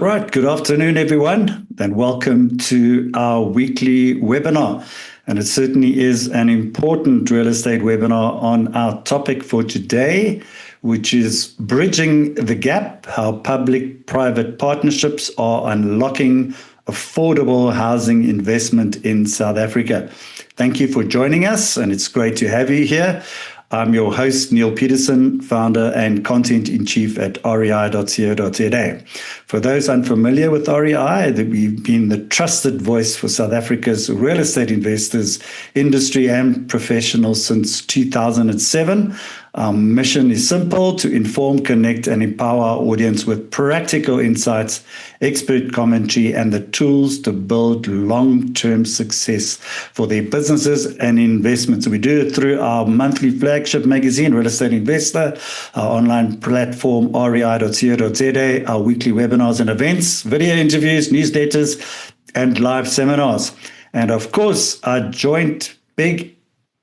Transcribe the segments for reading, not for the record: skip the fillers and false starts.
Right, good afternoon, everyone, and welcome to our weekly webinar. And it certainly is an important real estate webinar on our topic for today, which is bridging the gap, how public-private partnerships are unlocking affordable housing investment in South Africa. Thank you for joining us, and it's great to have you here. I'm your host, Neale Petersen, founder and content-in-chief at rei.co.za. For those unfamiliar with REI, we've been the trusted voice for South Africa's real estate investors, industry and professionals since 2007. Our mission is simple: to inform, connect, and empower our audience with practical insights, expert commentary, and the tools to build long-term success for their businesses and investments. We do it through our monthly flagship magazine, Real Estate Investor, our online platform, rei.co.za, our weekly webinars and events, video interviews, newsletters, and live seminars. And of course, our joint big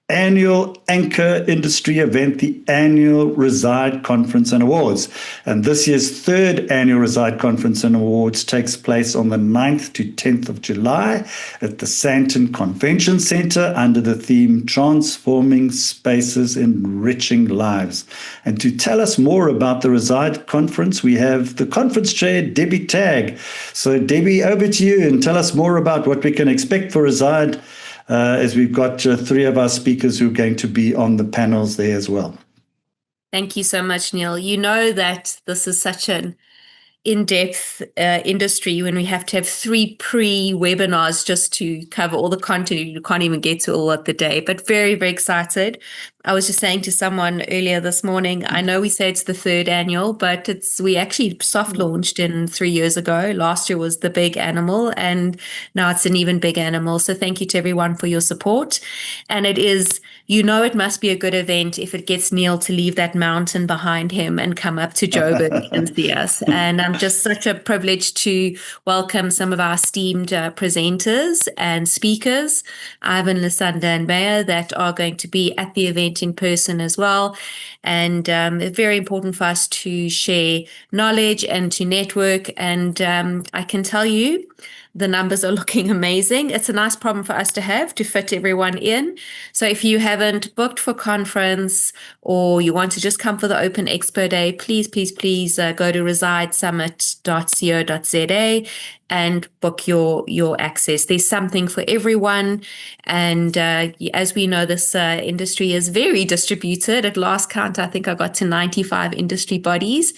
annual anchor industry event, the annual Reside Conference and Awards. And this year's third annual Reside Conference and Awards takes place on the 9th to 10th of July at the Sandton Convention Center under the theme Transforming Spaces, Enriching Lives. And to tell us more about the Reside Conference, we have the conference chair, Debbie Tagg. So Debbie, over to you, and tell us more about what we can expect for Reside, as we've got three of our speakers who are going to be on the panels there as well. Thank you so much, Neale. You know that this is such an in-depth industry when we have to have 3 pre-webinars just to cover all the content. You can't even get to all of the day, but very, very excited. I was just saying to someone earlier this morning, I know we say it's the 3rd annual, but we actually soft launched 3 years ago. Last year was the big animal, and now it's an even big animal. So thank you to everyone for your support. And it is, it must be a good event if it gets Neale to leave that mountain behind him and come up to Joburg and see us. And I'm just such a privilege to welcome some of our esteemed presenters and speakers, Ivan, Lusanda, and Meyer, that are going to be at the event in person as well. And it's very important for us to share knowledge and to network. And I can tell you, the numbers are looking amazing. It's a nice problem for us to have, to fit everyone in. So if you haven't booked for conference, or you want to just come for the Open Expo Day, please go to residesummit.co.za and book your access. There's something for everyone. And as we know, this industry is very distributed. At last count, I think I got to 95 industry bodies.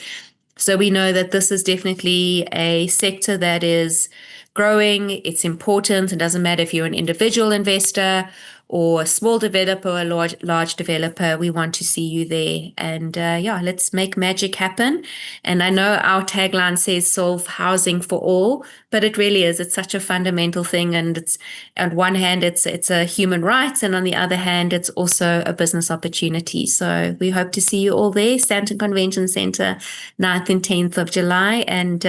So we know that this is definitely a sector that is growing. It's important. It doesn't matter if you're an individual investor or a small developer or a large developer. We want to see you there. And let's make magic happen. And I know our tagline says solve housing for all, but it really is. It's such a fundamental thing. And it's, on one hand, it's a human right, and on the other hand, it's also a business opportunity. So we hope to see you all there. Sandton Convention Center, 9th and 10th of July. And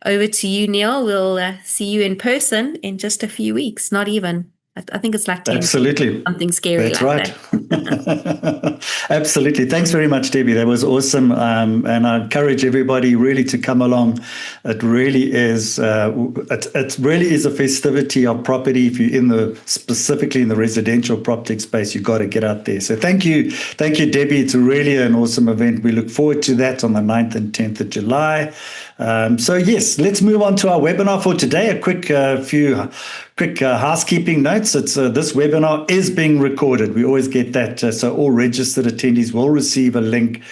over to you, Neale. We'll see you in person in just a few weeks, not even. I think it's like 10. Absolutely. Something scary. That's like right. that. Absolutely. Thanks very much, Debbie. That was awesome. And I encourage everybody really to come along. It really is. It really is a festivity of property. If you're specifically in the residential property space, you've got to get out there. So thank you, Debbie. It's really an awesome event. We look forward to that on the 9th and 10th of July. So yes, let's move on to our webinar for today. A quick housekeeping notes. This webinar is being recorded. We always get that. So all registered attendees will receive a link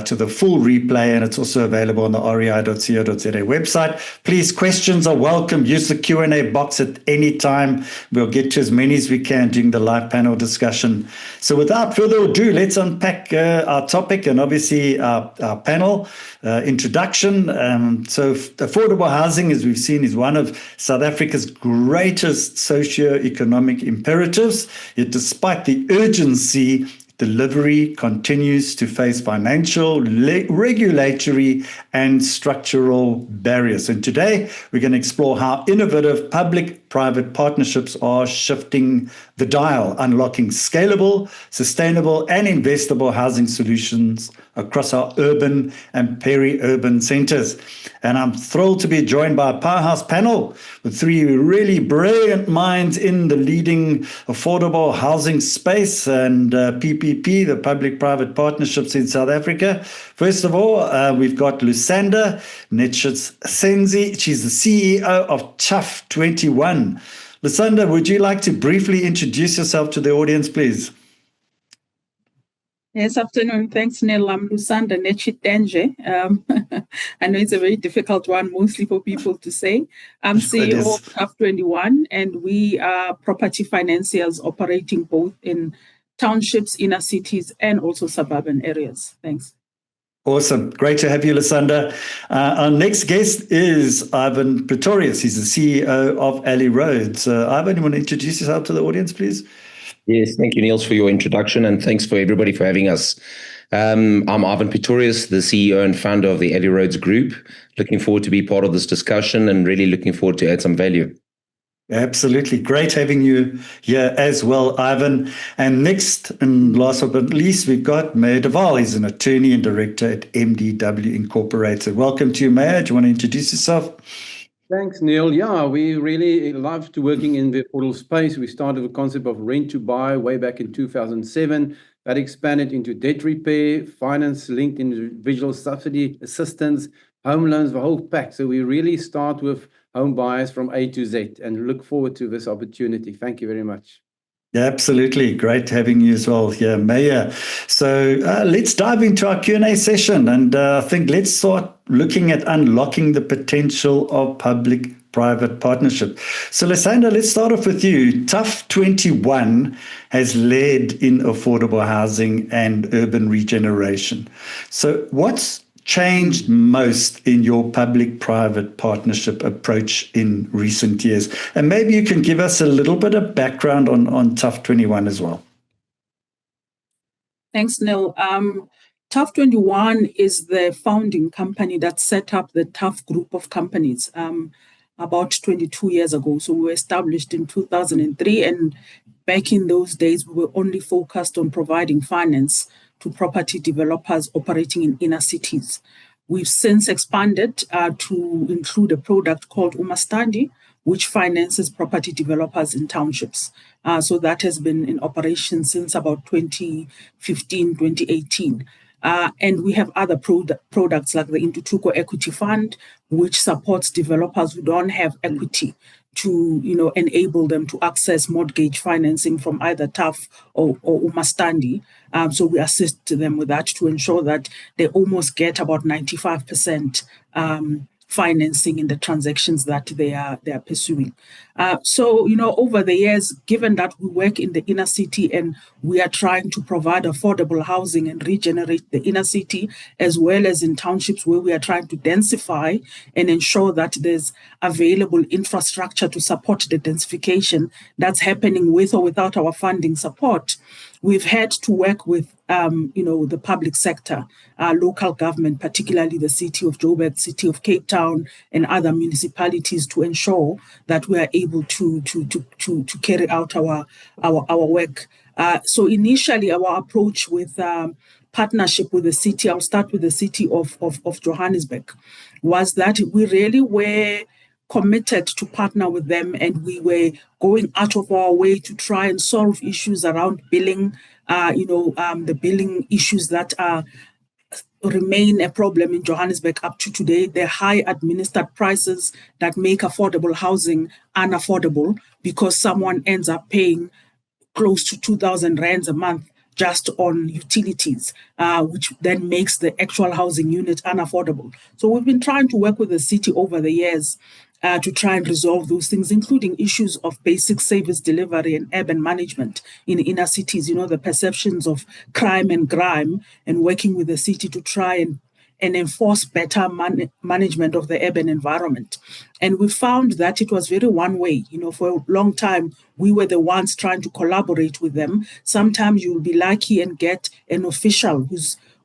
to the full replay, and it's also available on the rei.co.za website. Please, questions are welcome. Use the Q&A box at any time. We'll get to as many as we can during the live panel discussion. So without further ado, let's unpack our topic and obviously our panel introduction. So affordable housing, as we've seen, is one of South Africa's greatest socio-economic imperatives. Yet despite the urgency, delivery continues to face financial, regulatory, and structural barriers. And today, we're going to explore how innovative public public-private partnerships are shifting the dial, unlocking scalable, sustainable, and investable housing solutions across our urban and peri-urban centres. And I'm thrilled to be joined by a powerhouse panel with three really brilliant minds in the leading affordable housing space and PPP, the public-private partnerships in South Africa. First of all, we've got Lusanda Netshitenzhe. She's the CEO of Tough 21. Lusanda, would you like to briefly introduce yourself to the audience, please? Yes, afternoon. Thanks, Neale. I'm Lusanda Netshitenzhe. I know it's a very difficult one, mostly for people to say. I'm CEO of Tough 21, and we are property financiers operating both in townships, inner cities, and also suburban areas. Thanks. Awesome. Great to have you, Lusanda. Our next guest is Ivan Pretorius. He's the CEO of Alley Roads. Ivan, you want to introduce yourself to the audience, please? Yes, thank you, Neale, for your introduction, and thanks for everybody for having us. I'm Ivan Pretorius, the CEO and founder of the Alley Roads Group. Looking forward to be part of this discussion and really looking forward to add some value. Absolutely. Great having you here as well, Ivan. And next and last but not least, we've got Meyer. He's an attorney and director at MDW Incorporated. Welcome to you, Meyer. Do you want to introduce yourself? Thanks, Neale. Yeah, we really love to working in the affordable space. We started with the concept of rent to buy way back in 2007. That expanded into debt repair, finance linked individual subsidy assistance, home loans, the whole pack. So we really start with home buyers from A to Z and look forward to this opportunity. Thank you very much. Yeah, absolutely. Great having you as well here, Meyer. So let's dive into our Q&A session. And I think let's start looking at unlocking the potential of public-private partnership. So, Lusanda, let's start off with you. Tough 21 has led in affordable housing and urban regeneration. So what's changed most in your public-private partnership approach in recent years? And maybe you can give us a little bit of background on Tough 21 as well. Thanks, Neale. Tough 21 is the founding company that set up the Tough group of companies about 22 years ago. So we were established in 2003, and back in those days, we were only focused on providing finance to property developers operating in inner cities. We've since expanded to include a product called Umastandi, which finances property developers in townships. So that has been in operation since about 2015, 2018. And we have other products like the Intutuko Equity Fund, which supports developers who don't have equity to enable them to access mortgage financing from either Tough or Umastandi. So we assist them with that to ensure that they almost get about 95% financing in the transactions that they are pursuing. So over the years, given that we work in the inner city and we are trying to provide affordable housing and regenerate the inner city, as well as in townships where we are trying to densify and ensure that there's available infrastructure to support the densification that's happening with or without our funding support, we've had to work with the public sector, local government, particularly the city of Joburg, city of Cape Town, and other municipalities to ensure that we are able to carry out our work. So initially, our approach with partnership with the city, I'll start with the city of Johannesburg, was that we really were committed to partner with them, and we were going out of our way to try and solve issues around billing, the billing issues that remain a problem in Johannesburg up to today. The high administered prices that make affordable housing unaffordable because someone ends up paying close to 2,000 rands a month just on utilities, which then makes the actual housing unit unaffordable. So we've been trying to work with the city over the years to try and resolve those things, including issues of basic service delivery and urban management in inner cities, the perceptions of crime and grime, and working with the city to try and enforce better management of the urban environment. And we found that it was very one way. For a long time, we were the ones trying to collaborate with them. Sometimes you'll be lucky and get an official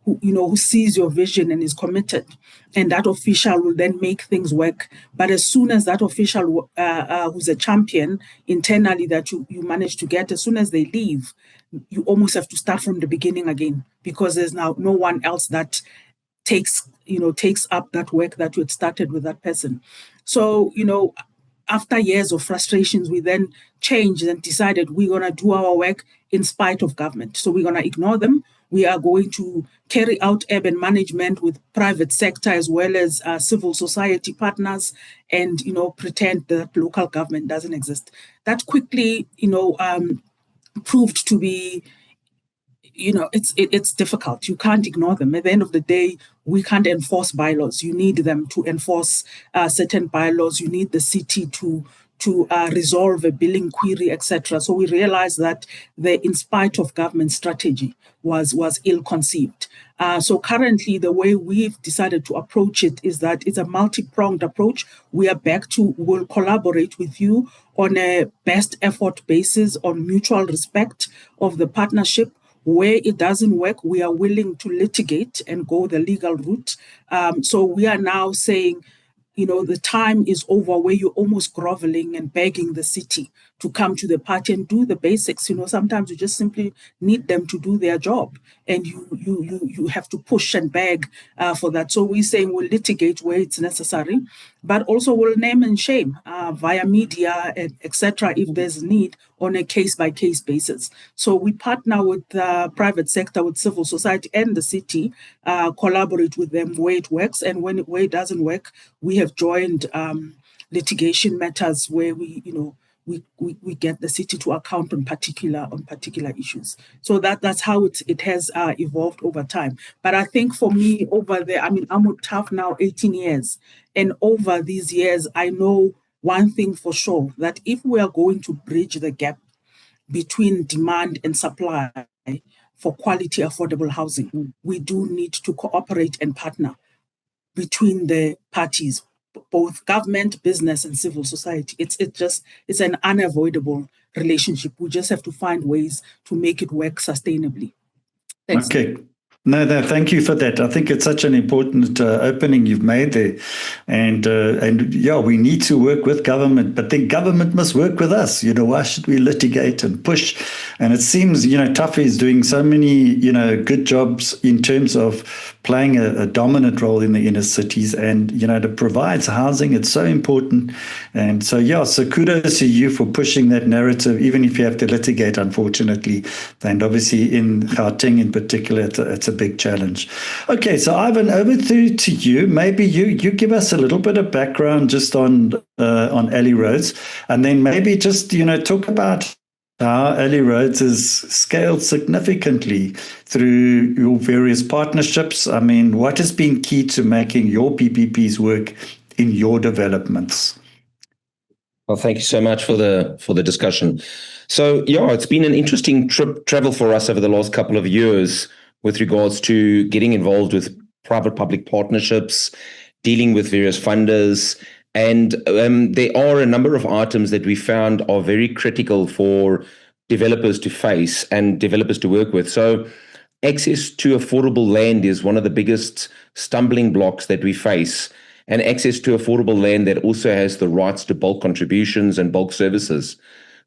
who sees your vision and is committed, and that official will then make things work. But as soon as that official who's a champion internally that you manage to get, as soon as they leave, you almost have to start from the beginning again, because there's now no one else that takes up that work that you had started with that person. So, after years of frustrations, we then changed and decided we're going to do our work in spite of government. So we're going to ignore them. We are going to carry out urban management with private sector as well as civil society partners, and pretend that local government doesn't exist. That quickly proved to be, it's difficult. You can't ignore them. At the end of the day, we can't enforce bylaws. You need them to enforce certain bylaws. You need the city to resolve a billing query, etc. So we realized that the in spite of government strategy was ill-conceived. So currently, the way we've decided to approach it is that it's a multi-pronged approach. We'll collaborate with you on a best effort basis, on mutual respect of the partnership. Where it doesn't work, we are willing to litigate and go the legal route. So we are now saying, the time is over where you're almost groveling and begging the city to come to the party and do the basics. Sometimes you just simply need them to do their job, and you have to push and beg for that. So we're saying we'll litigate where it's necessary, but also we'll name and shame via media, etc. if there's need, on a case-by-case basis. So we partner with the private sector, with civil society and the city, collaborate with them where it works, and where it doesn't work, we have joined litigation matters where we get the city to account on particular issues. So that's how it has evolved over time. But I think for me over there, I'm with TAF now 18 years, and over these years, I know one thing for sure, that if we are going to bridge the gap between demand and supply for quality, affordable housing, we do need to cooperate and partner between the parties, both government, business, and civil society. It's an unavoidable relationship. We just have to find ways to make it work sustainably. Thanks. Okay. No, thank you for that. I think it's such an important opening you've made there. And yeah, we need to work with government, but then government must work with us. Why should we litigate and push? And it seems, TAF is doing so many, good jobs in terms of playing a dominant role in the inner cities, and, it provides housing. It's so important. And so, yeah, so kudos to you for pushing that narrative, even if you have to litigate, unfortunately. And obviously in Gauteng in particular, it's a big challenge. Okay, so Ivan, over to you. Maybe you give us a little bit of background just on Alley Roads, and then maybe just talk about how Alley Roads is scaled significantly through your various partnerships. What has been key to making your PPPs work in your developments? Well, thank you so much for the discussion. So yeah, it's been an interesting travel for us over the last couple of years with regards to getting involved with private-public partnerships, dealing with various funders. And there are a number of items that we found are very critical for developers to face and developers to work with. So access to affordable land is one of the biggest stumbling blocks that we face, and access to affordable land that also has the rights to bulk contributions and bulk services.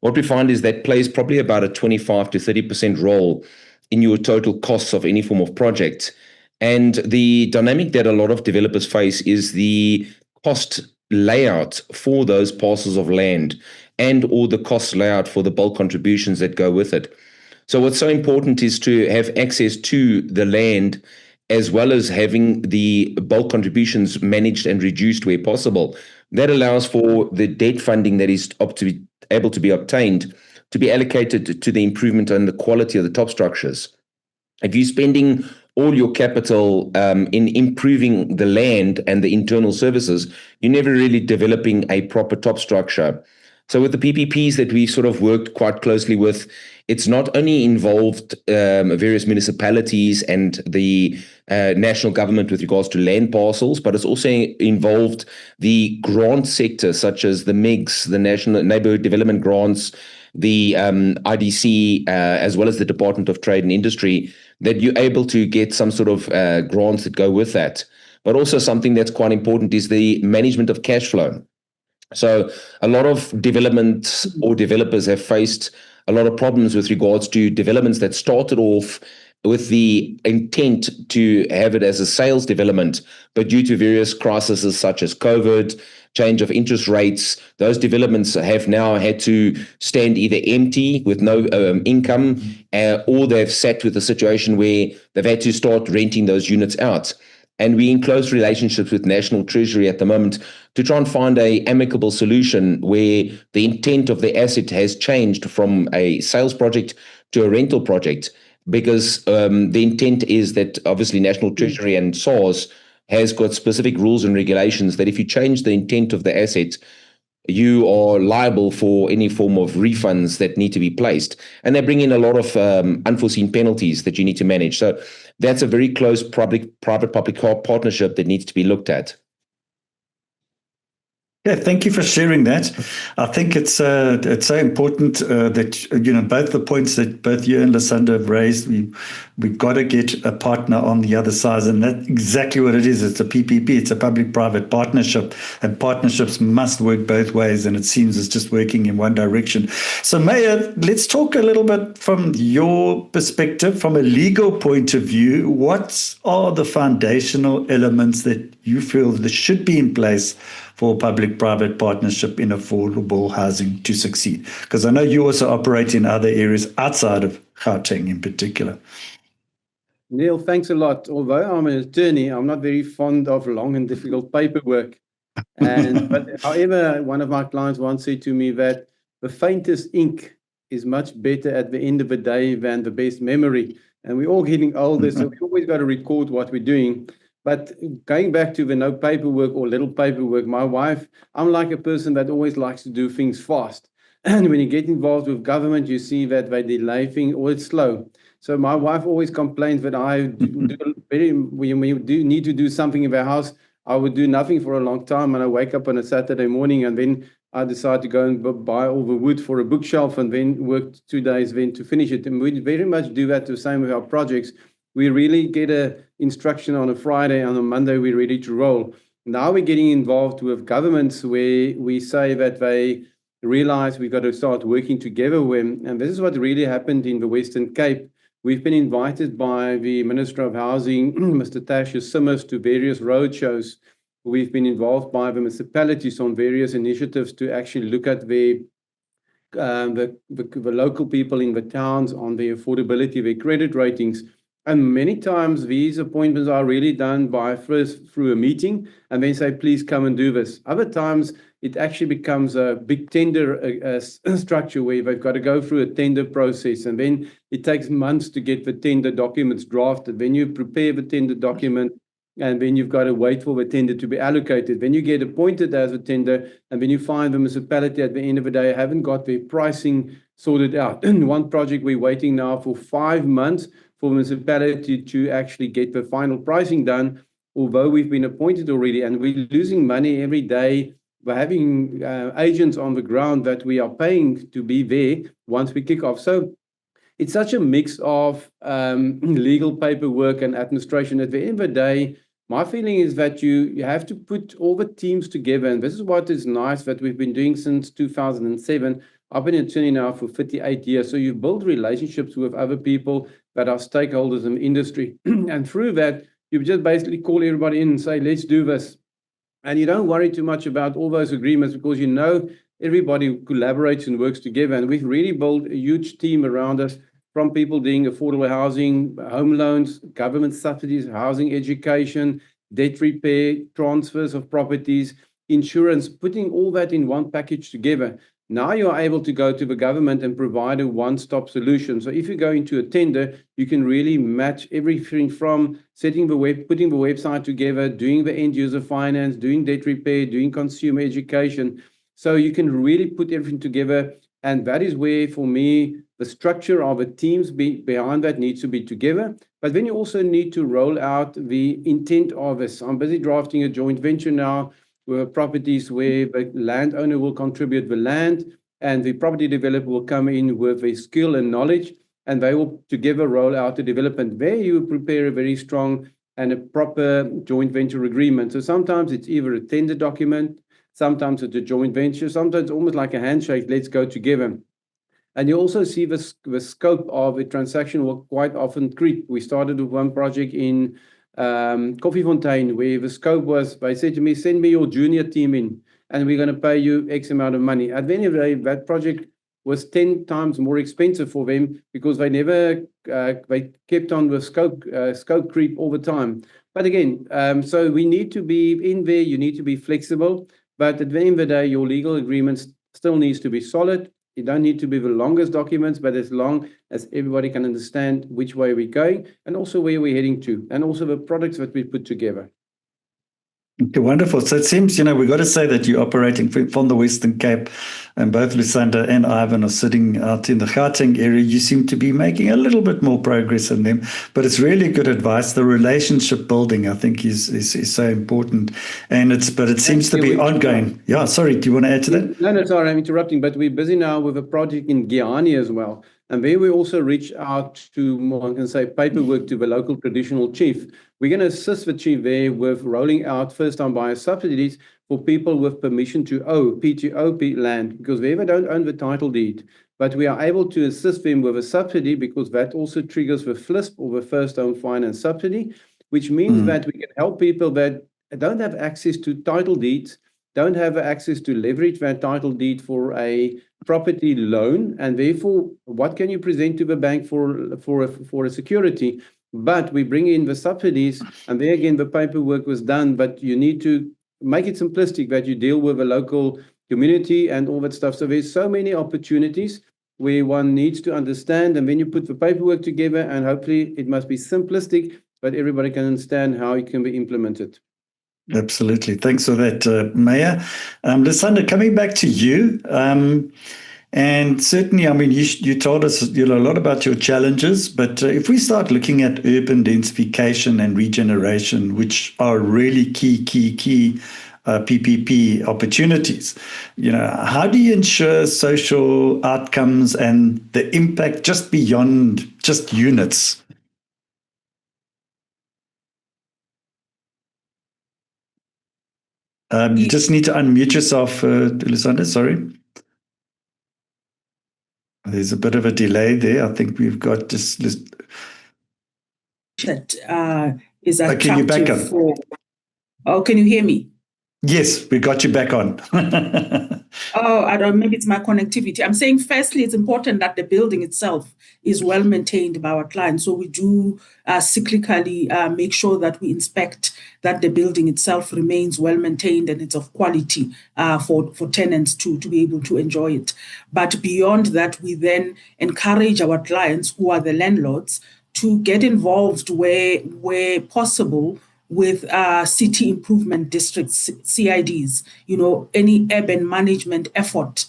What we find is that plays probably about a 25 to 30% role in your total costs of any form of project. And the dynamic that a lot of developers face is the cost layout for those parcels of land, and or the cost layout for the bulk contributions that go with it. So what's so important is to have access to the land, as well as having the bulk contributions managed and reduced where possible. That allows for the debt funding that is able to be obtained to be allocated to the improvement and the quality of the top structures. If you're spending all your capital in improving the land and the internal services, you're never really developing a proper top structure. So with the PPPs that we sort of worked quite closely with, it's not only involved various municipalities and the national government with regards to land parcels, but it's also involved the grant sector, such as the MIGs, the National Neighborhood Development Grants, the IDC, as well as the Department of Trade and Industry, that you're able to get some sort of grants that go with that. But also something that's quite important is the management of cash flow. So a lot of development or developers have faced a lot of problems with regards to developments that started off with the intent to have it as a sales development, but due to various crises such as COVID, change of interest rates, those developments have now had to stand either empty with no income, or they've sat with a situation where they've had to start renting those units out. And we're in close relationships with National Treasury at the moment to try and find an amicable solution where the intent of the asset has changed from a sales project to a rental project, because the intent is that obviously National Treasury and SARS has got specific rules and regulations that if you change the intent of the asset, you are liable for any form of refunds that need to be placed. And they bring in a lot of unforeseen penalties that you need to manage. So that's a very close private-public partnership that needs to be looked at. Yeah, thank you for sharing that. I think it's so important that both the points that both you and Lusanda have raised. We've got to get a partner on the other side, and that's exactly what it is. It's a PPP. It's a public-private partnership, and partnerships must work both ways. And it seems it's just working in one direction. So, Meyer, let's talk a little bit from your perspective, from a legal point of view. What are the foundational elements that you feel that should be in place for public-private partnership in affordable housing to succeed? Because I know you also operate in other areas outside of Gauteng in particular. Neale, thanks a lot. Although I'm an attorney, I'm not very fond of long and difficult paperwork. But however, one of my clients once said to me that the faintest ink is much better at the end of the day than the best memory. And we're all getting older, so we've always got to record what we're doing. But going back to the no paperwork or little paperwork, my wife, I'm like a person that always likes to do things fast. And when you get involved with government, you see that they delay things or it's slow. So my wife always complains that when we need to do something in the house, I would do nothing for a long time. And I wake up on a Saturday morning and then I decide to go and buy all the wood for a bookshelf and then work 2 days then to finish it. And we very much do that the same with our projects. We really get an instruction on a Friday, and on Monday we're ready to roll. Now we're getting involved with governments where we say that they realize we've got to start working together with, and this is what really happened in the Western Cape. We've been invited by the Minister of Housing, Mr. Tasha Simmers, to various roadshows. We've been involved by the municipalities on various initiatives to actually look at the local people in the towns on the affordability of their credit ratings. And many times these appointments are really done by first through a meeting and then say, please come and do this. Other times it actually becomes a big tender structure where they've got to go through a tender process, and then it takes months to get the tender documents drafted. Then you prepare the tender document, and then you've got to wait for the tender to be allocated. Then you get appointed as a tender, and then you find the municipality at the end of the day haven't got their pricing sorted out. In one project, we're waiting now for 5 months for the municipality to actually get the final pricing done, although we've been appointed already, and we're losing money every day by having agents on the ground that we are paying to be there once we kick off. So it's such a mix of legal paperwork and administration. At the end of the day, my feeling is that you have to put all the teams together, and this is what is nice that we've been doing since 2007. I've been an attorney now for 58 years, so you build relationships with other people that are stakeholders in the industry. And through that, you just basically call everybody in and say, let's do this. And you don't worry too much about all those agreements because you know everybody collaborates and works together. And we've really built a huge team around us, from people doing affordable housing, home loans, government subsidies, housing education, debt repair, transfers of properties, insurance, putting all that in one package together. Now you are able to go to the government and provide a one-stop solution. So if you go into a tender, you can really match everything from putting the website together, doing the end user finance, doing debt repair, doing consumer education. So you can really put everything together. And that is where, for me, the structure of the teams behind that needs to be together. But then you also need to roll out the intent of this. I'm busy drafting a joint venture now with properties where the landowner will contribute the land and the property developer will come in with a skill and knowledge, and they will together roll out the development. There you prepare a very strong and a proper joint venture agreement. So sometimes it's either a tender document, sometimes it's a joint venture, sometimes almost like a handshake, let's go together. And you also see the scope of a transaction will quite often creep. We started with one project in Koffiefontein where the scope was, they said to me, send me your junior team in and we're going to pay you X amount of money. At the end of the day, that project was 10 times more expensive for them because they never, they kept on with scope creep all the time. But again, so we need to be in there, you need to be flexible, but at the end of the day, your legal agreements still needs to be solid. You don't need to be the longest documents, but as long as everybody can understand which way we're going and also where we're heading to, and also the products that we put together. Okay, wonderful. So it seems, we've got to say that you're operating from the Western Cape, and both Lusanda and Ivan are sitting out in the Gauteng area. You seem to be making a little bit more progress in them, but it's really good advice. The relationship building, I think, is so important, and it seems to be ongoing. Yeah, sorry, do you want to add to that? No, sorry, I'm interrupting, but we're busy now with a project in Guyana as well. And there we also reach out to, one can say, paperwork to the local traditional chief. We're going to assist the chief there with rolling out first-time buyer subsidies for people with permission to own, P2O land, because they don't own the title deed. But we are able to assist them with a subsidy because that also triggers the FLISP or the first home finance subsidy, which means that we can help people that don't have access to title deeds, don't have access to leverage that title deed for a property loan, and therefore, what can you present to the bank for a security? But we bring in the subsidies, and there again, the paperwork was done, but you need to make it simplistic that you deal with a local community and all that stuff. So there's so many opportunities where one needs to understand, and then you put the paperwork together, and hopefully it must be simplistic, but everybody can understand how it can be implemented. Absolutely. Thanks for that, Meyer. Lusanda, coming back to you, and certainly, I mean, you told us a lot about your challenges, but if we start looking at urban densification and regeneration, which are really key PPP opportunities, how do you ensure social outcomes and the impact just beyond just units? You just need to unmute yourself, Lusanda, sorry. There's a bit of a delay there. I think we've got this. That is attractive. Okay, you're back on. Oh, can you hear me? Yes, we got you back on. Oh, I don't know, maybe it's my connectivity. I'm saying, firstly, it's important that the building itself is well maintained by our clients. So we do cyclically make sure that we inspect that the building itself remains well maintained and it's of quality for tenants to be able to enjoy it. But beyond that, we then encourage our clients, who are the landlords, to get involved where possible with city improvement districts, CIDs, any urban management effort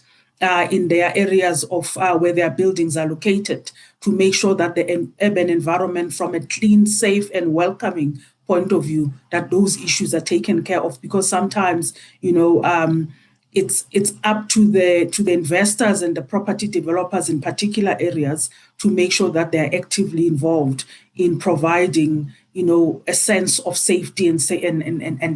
in their areas of where their buildings are located, to make sure that the urban environment, from a clean, safe, and welcoming point of view, that those issues are taken care of. Because sometimes, it's up to the investors and the property developers in particular areas to make sure that they're actively involved in providing, a sense of safety and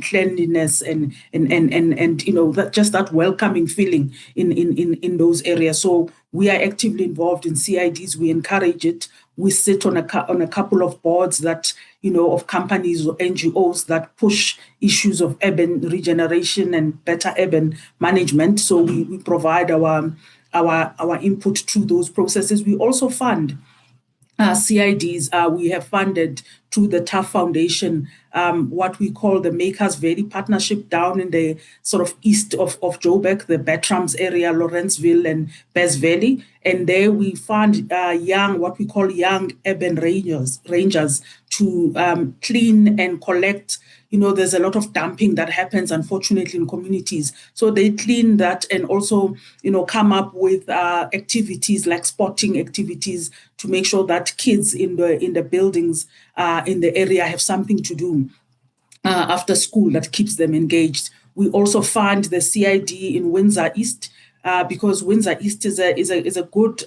cleanliness and that just that welcoming feeling in those areas. So we are actively involved in CIDs. We encourage it. We sit on a couple of boards that, of companies or NGOs that push issues of urban regeneration and better urban management. So we provide our input to those processes. We also fund CIDs. We have funded through the TAF Foundation what we call the Makers Valley Partnership down in the sort of east of Joburg, the Bertrams area, Lawrenceville and Bess Valley. And there we fund what we call young urban rangers to clean and collect there's a lot of dumping that happens, unfortunately, in communities. So they clean that and also, come up with activities like sporting activities to make sure that kids in the buildings in the area have something to do after school that keeps them engaged. We also fund the CID in Windsor East, because Windsor East is a good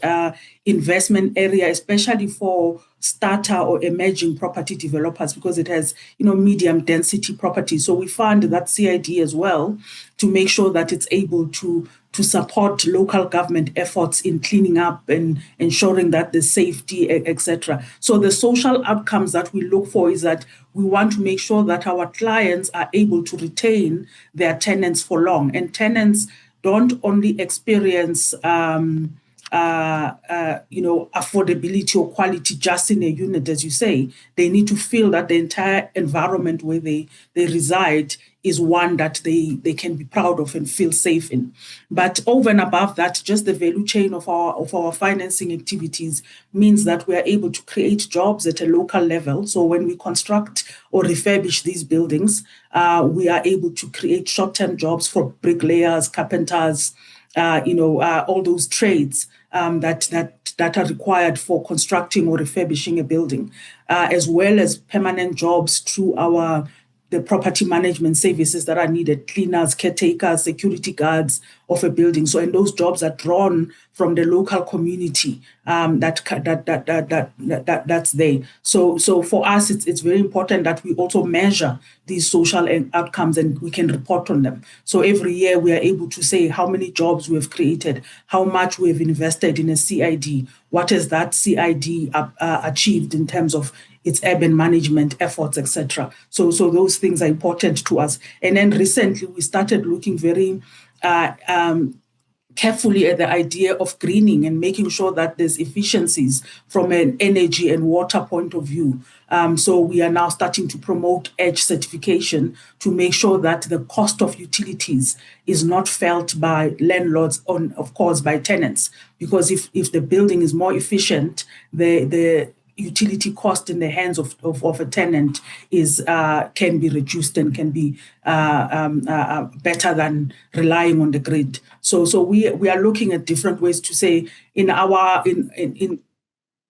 investment area, especially for starter or emerging property developers, because it has medium density property. So we fund that CID as well to make sure that it's able to support local government efforts in cleaning up and ensuring that the safety, etc. So the social outcomes that we look for is that we want to make sure that our clients are able to retain their tenants for long, and tenants don't only experience affordability or quality just in a unit, as you say. They need to feel that the entire environment where they reside is one that they can be proud of and feel safe in. But over and above that, just the value chain of our financing activities means that we are able to create jobs at a local level. So when we construct or refurbish these buildings, we are able to create short-term jobs for bricklayers, carpenters, all those trades that are required for constructing or refurbishing a building, as well as permanent jobs through the property management services that are needed, cleaners, caretakers, security guards of a building. So, and those jobs are drawn from the local community that's there. So for us, it's very important that we also measure these social outcomes and we can report on them. So every year we are able to say how many jobs we have created, how much we have invested in a CID, what has that CID achieved in terms of its urban management efforts, etc. So those things are important to us. And then recently we started looking very carefully at the idea of greening and making sure that there's efficiencies from an energy and water point of view. So we are now starting to promote EDGE certification to make sure that the cost of utilities is not felt by landlords, of course, by tenants. Because if the building is more efficient, the utility cost in the hands of a tenant can be reduced and can be better than relying on the grid. So we are looking at different ways to say in our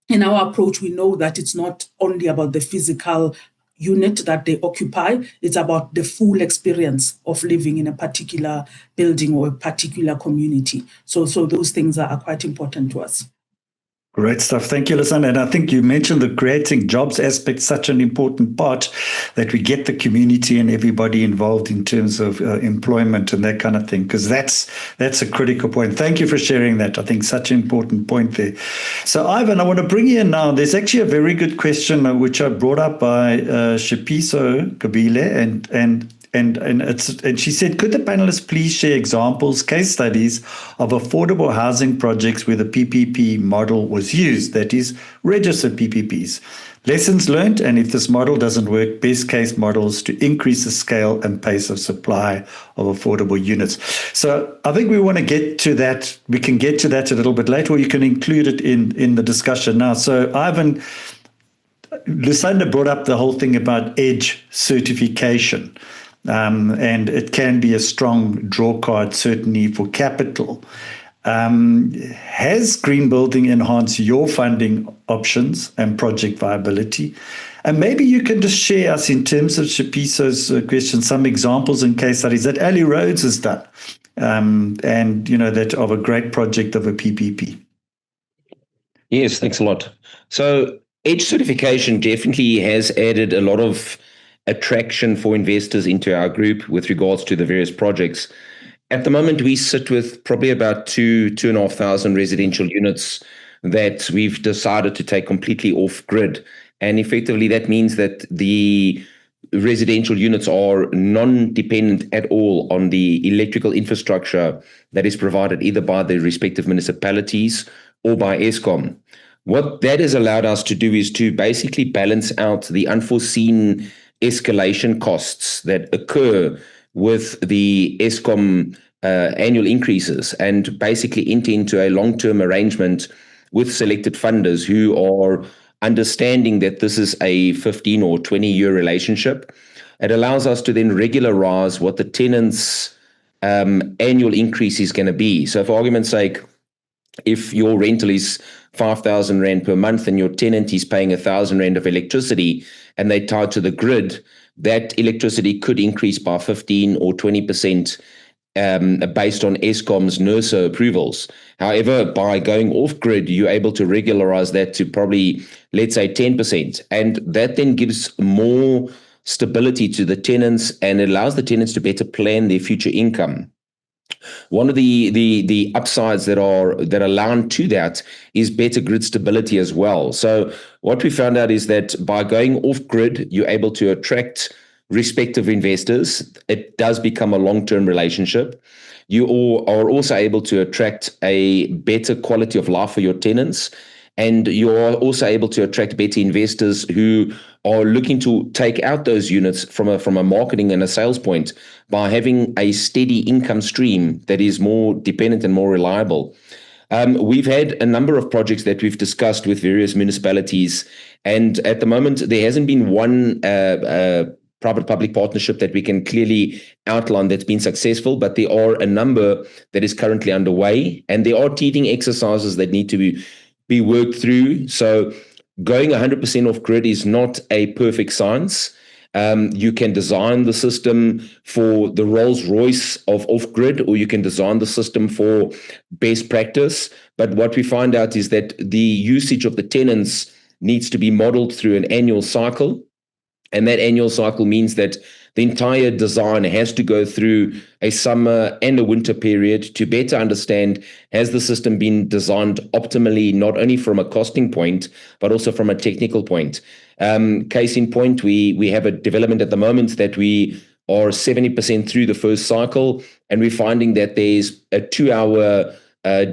approach, we know that it's not only about the physical unit that they occupy, it's about the full experience of living in a particular building or a particular community. So those things are quite important to us. Great stuff. Thank you, Lusanda. And I think you mentioned the creating jobs aspect, such an important part, that we get the community and everybody involved in terms of employment and that kind of thing, because that's a critical point. Thank you for sharing that. I think such an important point there. So, Ivan, I want to bring you in now. There's actually a very good question which I brought up by Shapiso Kabile, and she said, could the panelists please share examples, case studies of affordable housing projects where the PPP model was used, that is, registered PPPs, lessons learned, and if this model doesn't work, best case models to increase the scale and pace of supply of affordable units. So I think we want to get to that. We can get to that a little bit later, or you can include it in the discussion now. So Ivan, Lusanda brought up the whole thing about EDGE certification. And it can be a strong draw card, certainly for capital. Has green building enhanced your funding options and project viability? And maybe you can just share us, in terms of Shapiso's question, some examples and case studies that Alley Roads has done, and that of a great project of a PPP. Yes, thanks a lot. So EDGE certification definitely has added a lot of attraction for investors into our group with regards to the various projects. At the moment, we sit with probably about 2,500 residential units that we've decided to take completely off grid. And effectively, that means that the residential units are non-dependent at all on the electrical infrastructure that is provided either by the respective municipalities or by Eskom. What that has allowed us to do is to basically balance out the unforeseen escalation costs that occur with the Eskom annual increases, and basically enter into a long-term arrangement with selected funders who are understanding that this is a 15 or 20-year relationship. it allows us to then regularize what the tenant's annual increase is going to be. So for argument's sake, if your rental is 5,000 Rand per month and your tenant is paying 1,000 Rand of electricity and they tied to the grid, that electricity could increase by 15 or 20% based on Eskom's NERSA approvals. However, by going off grid, you're able to regularize that to probably, let's say, 10%. And that then gives more stability to the tenants and allows the tenants to better plan their future income. One of the upsides that are allowed to that is better grid stability as well. So what we found out is that by going off grid, you're able to attract respective investors. It does become a long-term relationship. You are also able to attract a better quality of life for your tenants. And you're also able to attract better investors who are looking to take out those units from a marketing and a sales point by having a steady income stream that is more dependent and more reliable. We've had a number of projects that we've discussed with various municipalities, and at the moment there hasn't been one private-public partnership that we can clearly outline that's been successful, but there are a number that is currently underway, and there are teething exercises that need to be worked through. So going 100% off grid is not a perfect science. You can design the system for the Rolls Royce of off grid, or you can design the system for best practice. But what we find out is that the usage of the tenants needs to be modeled through an annual cycle. And that annual cycle means that the entire design has to go through a summer and a winter period to better understand, has the system been designed optimally, not only from a costing point, but also from a technical point. Case in point, we have a development at the moment that we are 70% through the first cycle, and we're finding that there's a 2-hour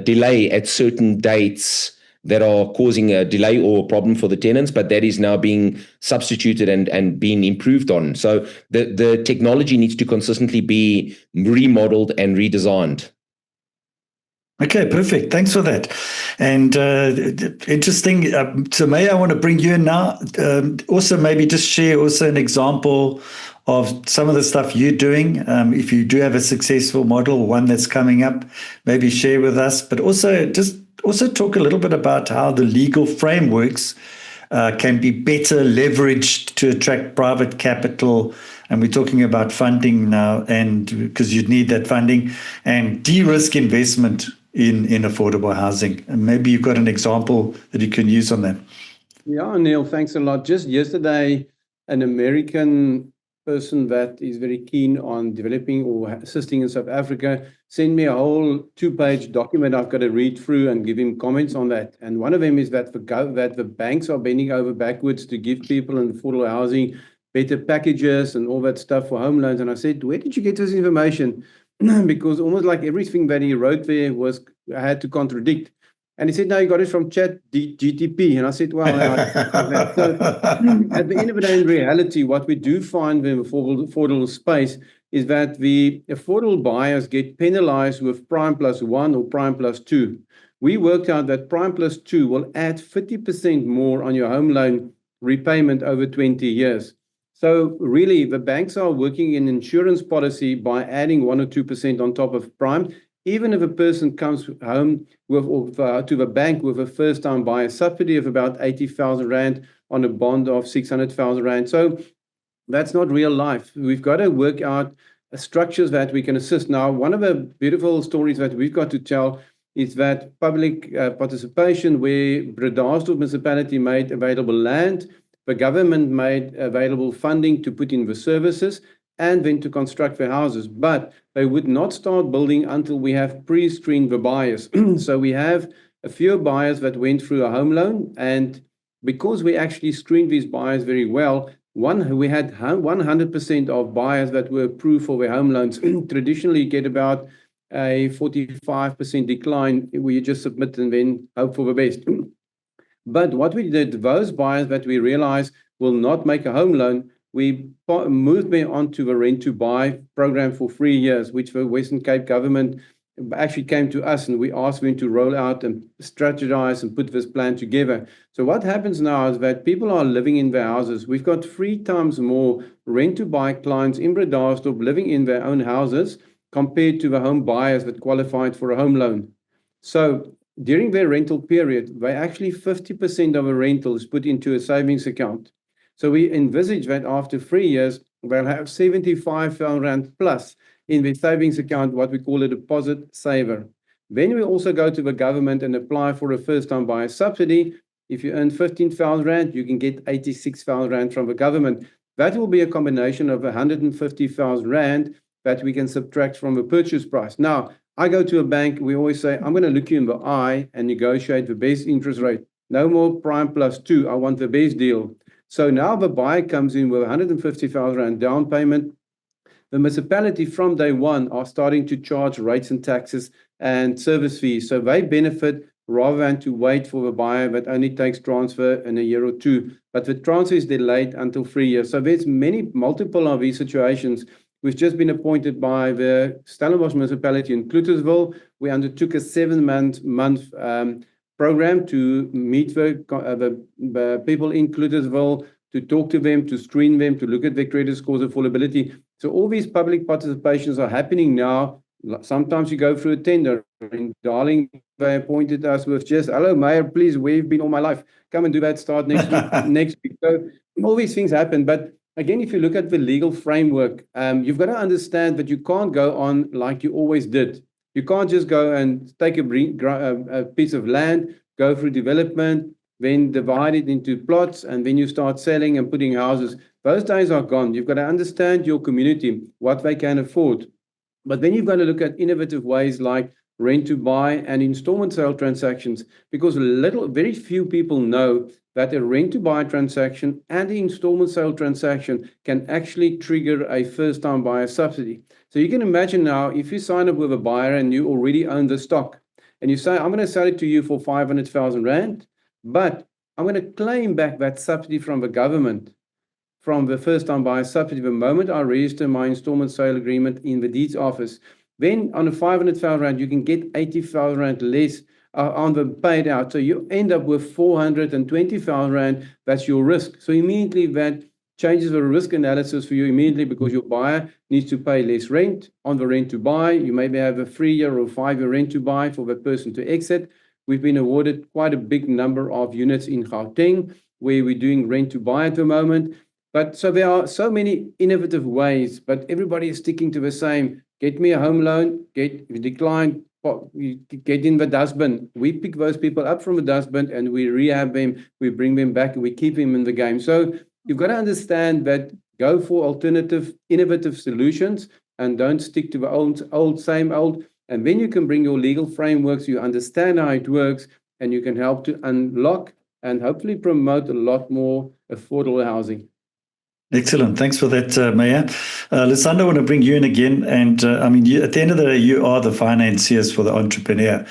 delay at certain dates that are causing a delay or a problem for the tenants, but that is now being substituted and being improved on. So the technology needs to consistently be remodeled and redesigned. Okay, perfect. Thanks for that. And interesting. So Meyer, I want to bring you in now. Also, maybe just share also an example of some of the stuff you're doing. If you do have a successful model, one that's coming up, maybe share with us, but also talk a little bit about how the legal frameworks can be better leveraged to attract private capital. And we're talking about funding now, and because you'd need that funding, and de-risk investment in affordable housing. And maybe you've got an example that you can use on that. Yeah, Neale, thanks a lot. Just yesterday, an American person that is very keen on developing or assisting in South Africa sent me a whole 2-page document I've got to read through and give him comments on that. And one of them is that the banks are bending over backwards to give people in affordable housing better packages and all that stuff for home loans. And I said, where did you get this information? Because almost like everything that he wrote there I had to contradict. And he said, no, you got it from ChatGPT. And I said, well, so at the end of the day, in reality, what we do find in the affordable space is that the affordable buyers get penalized with Prime Plus 1 or Prime Plus 2. We worked out that Prime Plus 2 will add 50% more on your home loan repayment over 20 years. So really, the banks are working in insurance policy by adding 1 or 2% on top of Prime. Even if a person comes home to the bank with a first-time buyer subsidy of about 80,000 Rand on a bond of 600,000 Rand. So that's not real life. We've got to work out structures that we can assist. Now, one of the beautiful stories that we've got to tell is that public participation, where Pretorius municipality made available land, the government made available funding to put in the services, and then to construct the houses. But they would not start building until we have pre-screened the buyers. So we have a few buyers that went through a home loan, and because we actually screened these buyers very well, we had 100% of buyers that were approved for their home loans. Traditionally, you get about a 45% decline where you just submit and then hope for the best. But what we did, those buyers that we realized will not make a home loan, we moved them onto the rent to buy program for 3 years, which the Western Cape government actually came to us and we asked them to roll out and strategize and put this plan together. So what happens now is that people are living in their houses. We've got 3 times more rent-to-buy clients in Bredasdorp living in their own houses compared to the home buyers that qualified for a home loan. So during their rental period, they actually 50% of a rental is put into a savings account. So we envisage that after 3 years, they'll have 75,000 Rand plus in the savings account, what we call a deposit saver. Then we also go to the government and apply for a first-time buyer subsidy. If you earn 15,000 Rand, you can get 86,000 Rand from the government. That will be a combination of 150,000 Rand that we can subtract from the purchase price. Now, I go to a bank, we always say, I'm going to look you in the eye and negotiate the best interest rate. No more prime plus 2, I want the best deal. So now the buyer comes in with 150,000 Rand down payment. The municipality from day one are starting to charge rates and taxes and service fees. So they benefit rather than to wait for the buyer that only takes transfer in a year or 2. But the transfer is delayed until 3 years. So there's multiple of these situations. We've just been appointed by the Stellenbosch municipality in Cluttersville. We undertook a 7-month program to meet the people in Cluttersville, to talk to them, to screen them, to look at their credit scores, affordability. So all these public participations are happening now. Sometimes you go through a tender. In Darling, they appointed us with just, hello, Meyer, please, where you've been all my life. Come and do that, start next week. So all these things happen. But again, if you look at the legal framework, you've got to understand that you can't go on like you always did. You can't just go and take a piece of land, go through development, then divide it into plots, and then you start selling and putting houses. Those days are gone. You've got to understand your community, what they can afford. But then you've got to look at innovative ways like rent to buy and installment sale transactions, because very few people know that a rent to buy transaction and the installment sale transaction can actually trigger a first time buyer subsidy. So you can imagine now, if you sign up with a buyer and you already own the stock, and you say, I'm going to sell it to you for 500,000 Rand, but I'm going to claim back that subsidy from the government, from the first-time buyer subsidy, the moment I register my installment sale agreement in the deeds office. Then on a 500,000 Rand, you can get 80,000 Rand less on the paid out. So you end up with 420,000 Rand. That's your risk. So immediately that changes the risk analysis for you immediately, because your buyer needs to pay less rent on the rent to buy. You maybe have a 3-year or 5-year rent to buy for the person to exit. We've been awarded quite a big number of units in Gauteng where we're doing rent to buy at the moment. But so there are so many innovative ways, but everybody is sticking to the same. Get me a home loan, decline, get in the dustbin. We pick those people up from the dustbin and we rehab them, we bring them back, and we keep them in the game. So you've got to understand that go for alternative, innovative solutions and don't stick to the same old. And then you can bring your legal frameworks, you understand how it works, and you can help to unlock and hopefully promote a lot more affordable housing. Excellent. Thanks for that, Meyer. Lusanda, I want to bring you in again. And at the end of the day, you are the financiers for the entrepreneur.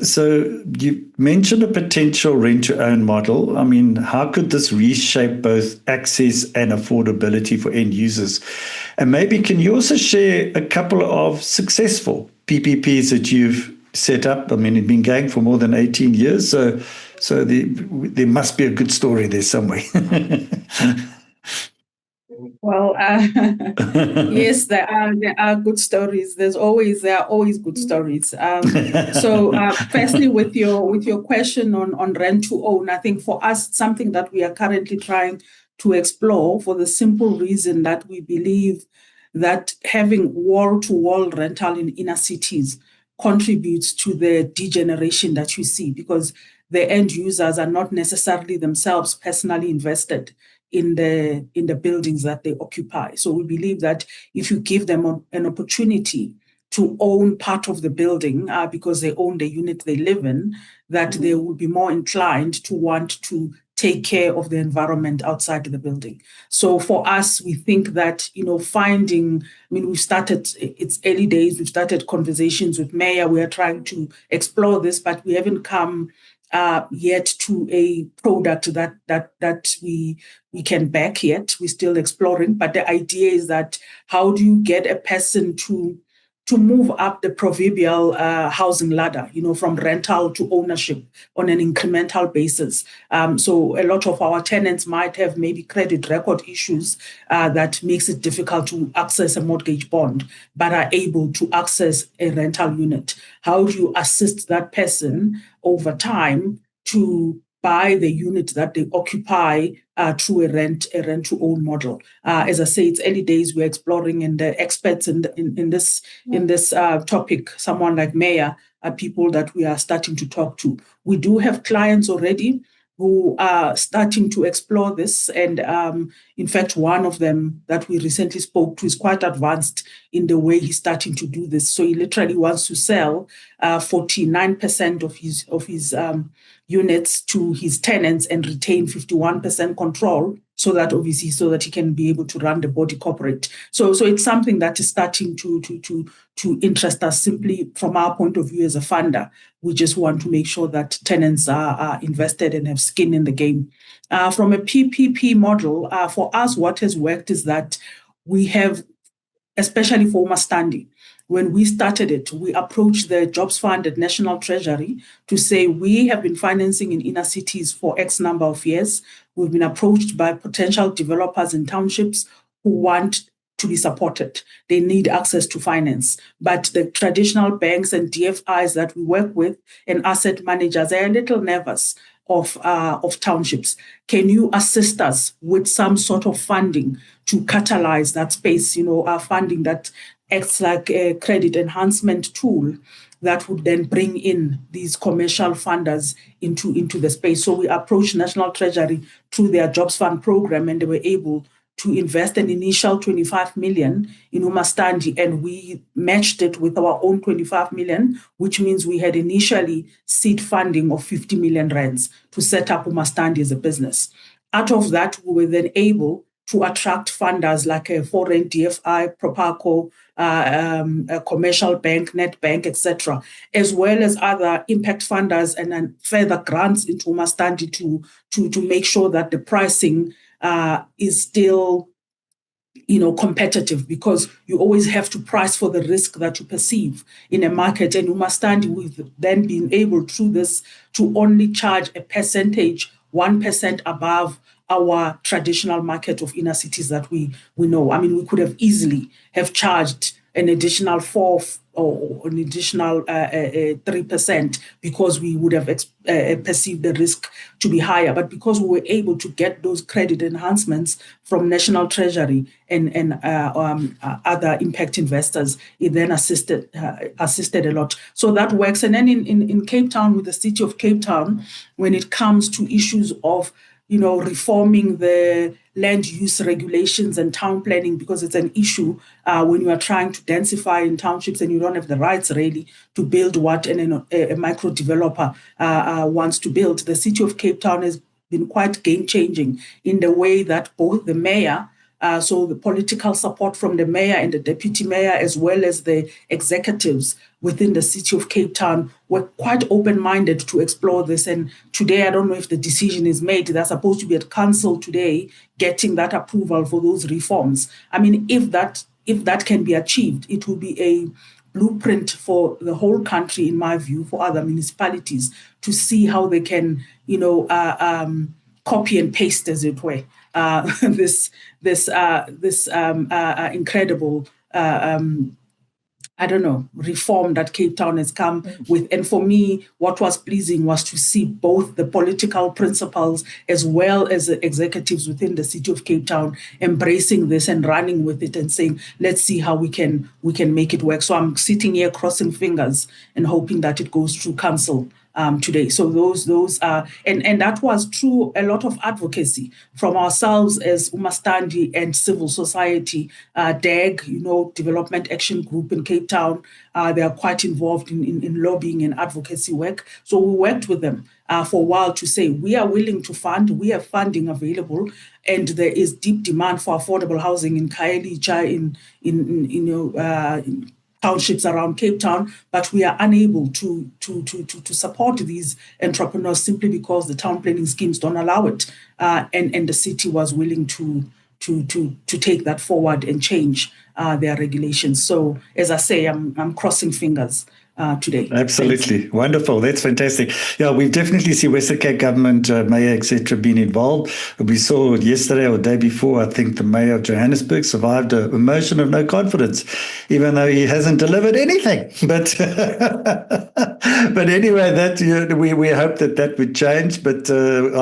So you mentioned a potential rent-to-own model. I mean, how could this reshape both access and affordability for end users? And maybe can you also share a couple of successful PPPs that you've set up? I mean, it's been going for more than 18 years. So there must be a good story there somewhere. Well, yes, there are good stories. There are always good stories. So firstly, with your question on rent to own, I think for us, it's something that we are currently trying to explore, for the simple reason that we believe that having wall-to-wall rental in inner cities contributes to the degeneration that you see, because the end users are not necessarily themselves personally invested in the buildings that they occupy. So we believe that if you give them an opportunity to own part of the building because they own the unit they live in, that they will be more inclined to want to take care of the environment outside the building. So for us, we think that, we've started, it's early days, we've started conversations with Meyer, we are trying to explore this, but we haven't come yet to a product that we can back yet. We're still exploring, but the idea is that how do you get a person to to move up the proverbial housing ladder, from rental to ownership on an incremental basis. So a lot of our tenants might have maybe credit record issues that makes it difficult to access a mortgage bond, but are able to access a rental unit. How do you assist that person over time to buy the unit that they occupy through a rent-to-own model? As I say, it's early days. We're exploring, and the experts in this topic, someone like Meyer, are people that we are starting to talk to. We do have clients already who are starting to explore this. And in fact, one of them that we recently spoke to is quite advanced in the way he's starting to do this. So he literally wants to sell 49% of his units to his tenants and retain 51% control, so that he can be able to run the body corporate. So it's something that is starting to interest us. Simply from our point of view as a funder, we just want to make sure that tenants are invested and have skin in the game. From a PPP model, for us, what has worked is that we have, especially for Umastandi, when we started it, we approached the Jobs Fund at National Treasury to say, we have been financing in inner cities for X number of years. We've been approached by potential developers in townships who want to be supported. They need access to finance. But the traditional banks and DFIs that we work with and asset managers are a little nervous of townships. Can you assist us with some sort of funding to catalyze that space? Our funding that acts like a credit enhancement tool that would then bring in these commercial funders into the space. So we approached National Treasury through their Jobs Fund program, and they were able to invest an initial 25 million in Umastandi, and we matched it with our own 25 million, which means we had initially seed funding of 50 million rands to set up Umastandi as a business. Out of that, we were then able to attract funders like a foreign DFI, Proparco, a commercial bank, Netbank, etc., as well as other impact funders, and then further grants into Umastandi to make sure that the pricing is still competitive, because you always have to price for the risk that you perceive in a market. And Umastandi, we've then been able through this to only charge a percentage, 1% above our traditional market of inner cities that we know. I mean, we could have easily have charged an additional 4% or an additional 3% because we would have perceived the risk to be higher. But because we were able to get those credit enhancements from National Treasury and other impact investors, it then assisted a lot. So that works. And then in Cape Town, with the city of Cape Town, when it comes to issues of reforming the land use regulations and town planning, because it's an issue when you are trying to densify in townships and you don't have the rights really to build what a micro developer wants to build. The city of Cape Town has been quite game-changing in the way that both the mayor, so the political support from the mayor and the deputy mayor, as well as the executives within the city of Cape Town, were quite open-minded to explore this. And today, I don't know if the decision is made. They're supposed to be at council today, getting that approval for those reforms. I mean, if that can be achieved, it will be a blueprint for the whole country, in my view, for other municipalities to see how they can, copy and paste, as it were, this incredible reform that Cape Town has come with. And for me, what was pleasing was to see both the political principals as well as the executives within the city of Cape Town embracing this and running with it and saying, let's see how we can make it work. So I'm sitting here crossing fingers and hoping that it goes through council today. So those are, and that was through a lot of advocacy from ourselves as Umastandi and civil society, DEG, Development Action Group in Cape Town. They are quite involved in lobbying and advocacy work. So we worked with them for a while to say, we are willing to fund, we have funding available, and there is deep demand for affordable housing in Khayelitsha, in townships around Cape Town, but we are unable to support these entrepreneurs simply because the town planning schemes don't allow it. And the city was willing to to take that forward and change their regulations. So as I say, I'm crossing fingers today. Absolutely. Thanks. Wonderful. That's fantastic. Yeah, we definitely see Western Cape government, Meyer, etc., being involved. We saw yesterday or the day before, I think the Mayor of Johannesburg survived a motion of no confidence, even though he hasn't delivered anything. But but anyway, that we hope that would change. But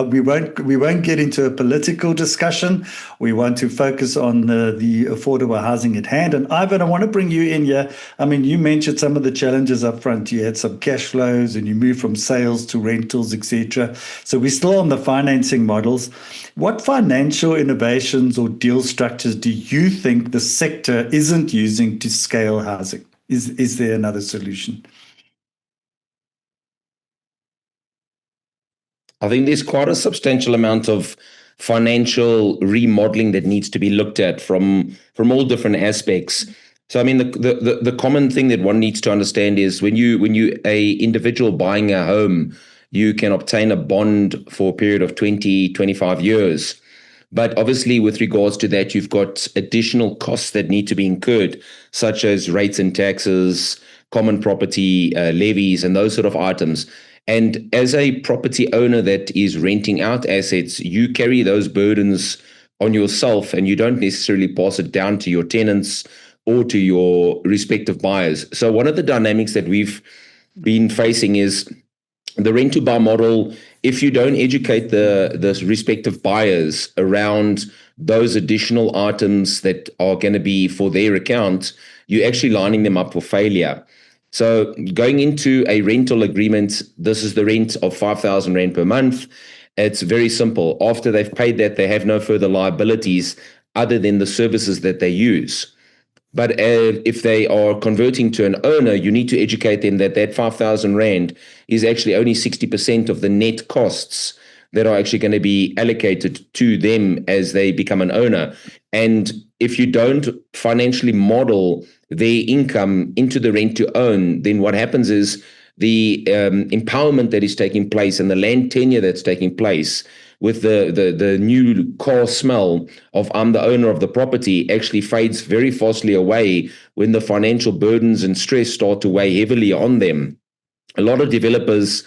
we won't get into a political discussion. We want to focus on the affordable housing at hand. And Ivan, I want to bring you in here. I mean, you mentioned some of the challenges up front. You had some cash flows and you moved from sales to rentals, etc. So we're still on the financing models. What financial innovations or deal structures do you think the sector isn't using to scale housing? Is there another solution? I think there's quite a substantial amount of financial remodeling that needs to be looked at from all different aspects. So, I mean, the common thing that one needs to understand is when you a individual buying a home, you can obtain a bond for a period of 20, 25 years. But obviously, with regards to that, you've got additional costs that need to be incurred, such as rates and taxes, common property levies, and those sort of items. And as a property owner that is renting out assets, you carry those burdens on yourself, and you don't necessarily pass it down to your tenants or to your respective buyers. So one of the dynamics that we've been facing is the rent to buy model. If you don't educate the respective buyers around those additional items that are going to be for their account, you're actually lining them up for failure. So going into a rental agreement, this is the rent of 5,000 Rand per month. It's very simple. After they've paid that, they have no further liabilities other than the services that they use. But if they are converting to an owner, you need to educate them that 5,000 Rand is actually only 60% of the net costs that are actually going to be allocated to them as they become an owner. And if you don't financially model their income into the rent to own, then what happens is the empowerment that is taking place and the land tenure that's taking place with the new car smell of I'm the owner of the property actually fades very fastly away when the financial burdens and stress start to weigh heavily on them. A lot of developers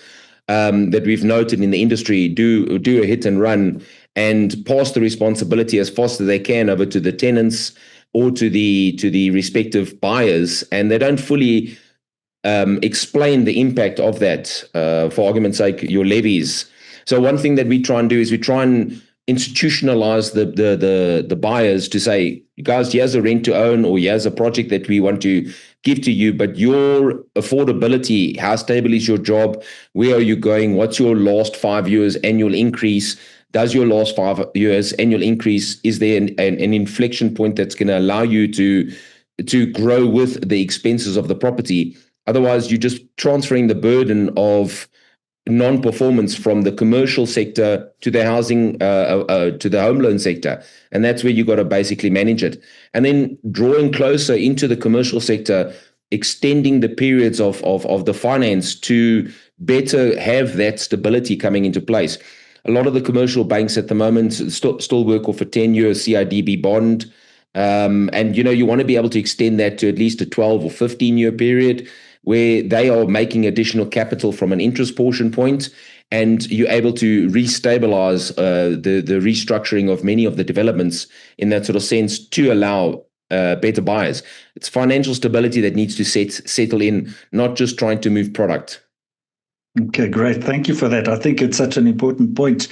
that we've noted in the industry do a hit and run and pass the responsibility as fast as they can over to the tenants or to the respective buyers, and they don't fully explain the impact of that. For argument's sake, your levies. So one thing that we try and do is we try and institutionalize the buyers to say, guys, here's a rent to own, or here's a project that we want to give to you, but your affordability, how stable is your job? Where are you going? What's your last 5 years annual increase? Does your last 5 years annual increase, is there an inflection point that's going to allow you to grow with the expenses of the property? Otherwise, you're just transferring the burden of non-performance from the commercial sector to the housing, to the home loan sector. And that's where you got to basically manage it. And then drawing closer into the commercial sector, extending the periods of the finance to better have that stability coming into place. A lot of the commercial banks at the moment still work off a 10-year CIDB bond. And, you want to be able to extend that to at least a 12 or 15-year period where they are making additional capital from an interest portion point, and you're able to restabilize the restructuring of many of the developments in that sort of sense to allow better buyers. It's financial stability that needs to settle in, not just trying to move product. Okay, great. Thank you for that. I think it's such an important point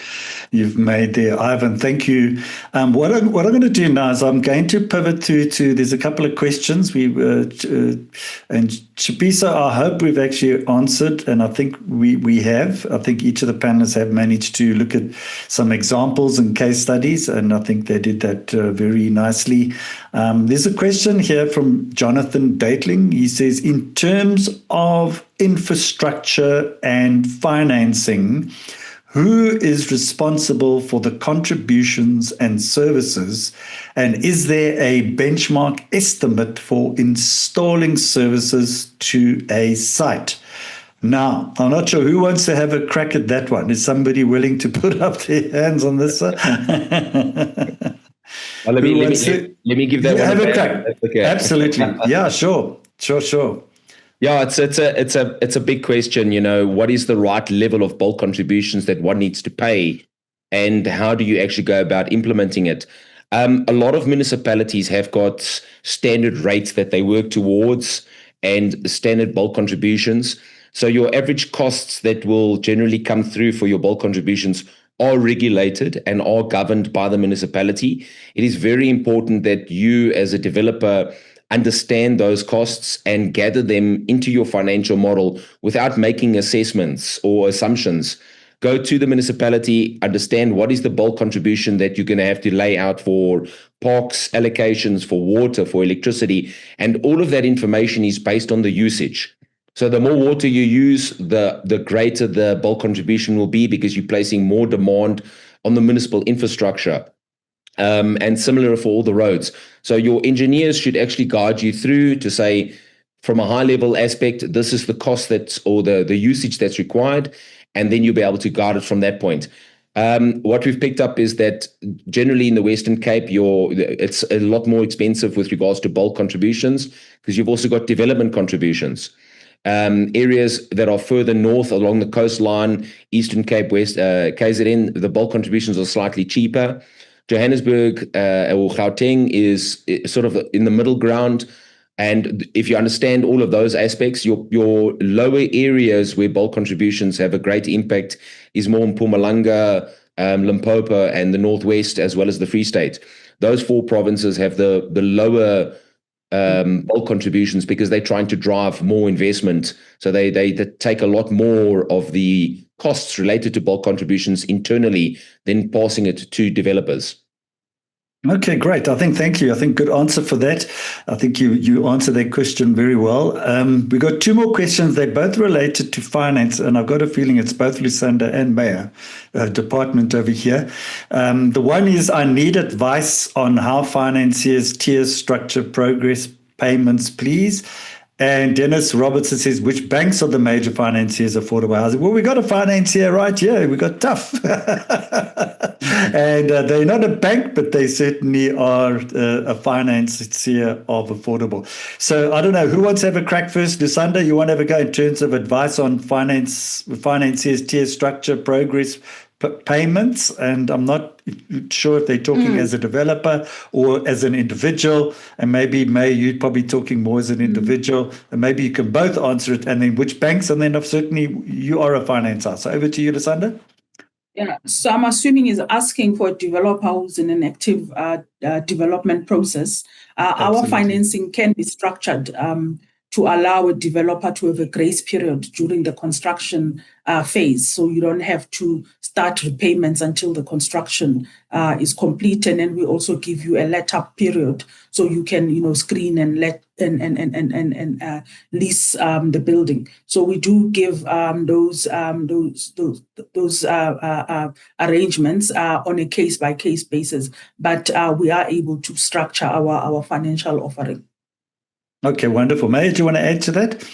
you've made there, Ivan. Thank you. What I'm going to do now is I'm going to pivot to there's a couple of questions. And Chipisa, I hope we've actually answered, and I think we have. I think each of the panelists have managed to look at some examples and case studies, and I think they did that very nicely. There's a question here from Jonathan Datling. He says, in terms of infrastructure and financing, who is responsible for the contributions and services? And is there a benchmark estimate for installing services to a site? Now, I'm not sure who wants to have a crack at that one. Is somebody willing to put up their hands on this? Well, let me give that one have a a crack. Okay. Absolutely. Yeah, sure. Yeah, it's a big question. What is the right level of bulk contributions that one needs to pay, and how do you actually go about implementing it? A lot of municipalities have got standard rates that they work towards and standard bulk contributions. So your average costs that will generally come through for your bulk contributions are regulated and are governed by the municipality. It is very important that you, as a developer, understand those costs and gather them into your financial model without making assessments or assumptions. Go to the municipality, understand what is the bulk contribution that you're going to have to lay out for parks, allocations, for water, for electricity, and all of that information is based on the usage. So the more water you use, the greater the bulk contribution will be, because you're placing more demand on the municipal infrastructure. And similar for all the roads. So your engineers should actually guide you through to say, from a high level aspect, this is the cost or the usage that's required, and then you'll be able to guide it from that point. What we've picked up is that generally in the Western Cape, it's a lot more expensive with regards to bulk contributions, because you've also got development contributions. Areas that are further north along the coastline, Eastern Cape, West KZN, the bulk contributions are slightly cheaper. Johannesburg or Gauteng is sort of in the middle ground. And if you understand all of those aspects, your lower areas where bulk contributions have a great impact is more Mpumalanga, Limpopo, and the Northwest, as well as the Free State. Those four provinces have the lower bulk contributions because they're trying to drive more investment. So they take a lot more of the costs related to bulk contributions internally than passing it to developers. Okay, great. Thank you. I think good answer for that. I think you answered that question very well. We got two more questions. They're both related to finance, and I've got a feeling it's both Lusanda and Meyer department over here. The one is, I need advice on how financiers tier structure progress payments, please. And Dennis Robertson says, which banks are the major financiers of affordable housing? Well, we got a financier right here. We got Tough. And they're not a bank, but they certainly are a financier of affordable. So I don't know, who wants to have a crack first? Lusanda, you want to have a go in terms of advice on financiers tier structure progress payments? And I'm not sure if they're talking as a developer or as an individual, and maybe May, you're probably talking more as an individual, and maybe you can both answer it, and then which banks, and then certainly you are a finance house. So over to you, Lusanda. Yeah, so I'm assuming he's asking for a developer who's in an active development process. Our financing can be structured to allow a developer to have a grace period during the construction phase. So you don't have to start repayments until the construction is complete. And then we also give you a let-up period so you can, screen and let and lease the building. So we do give those arrangements on a case-by-case basis, but we are able to structure our financial offering. Okay, wonderful. Meyer, do you want to add to that?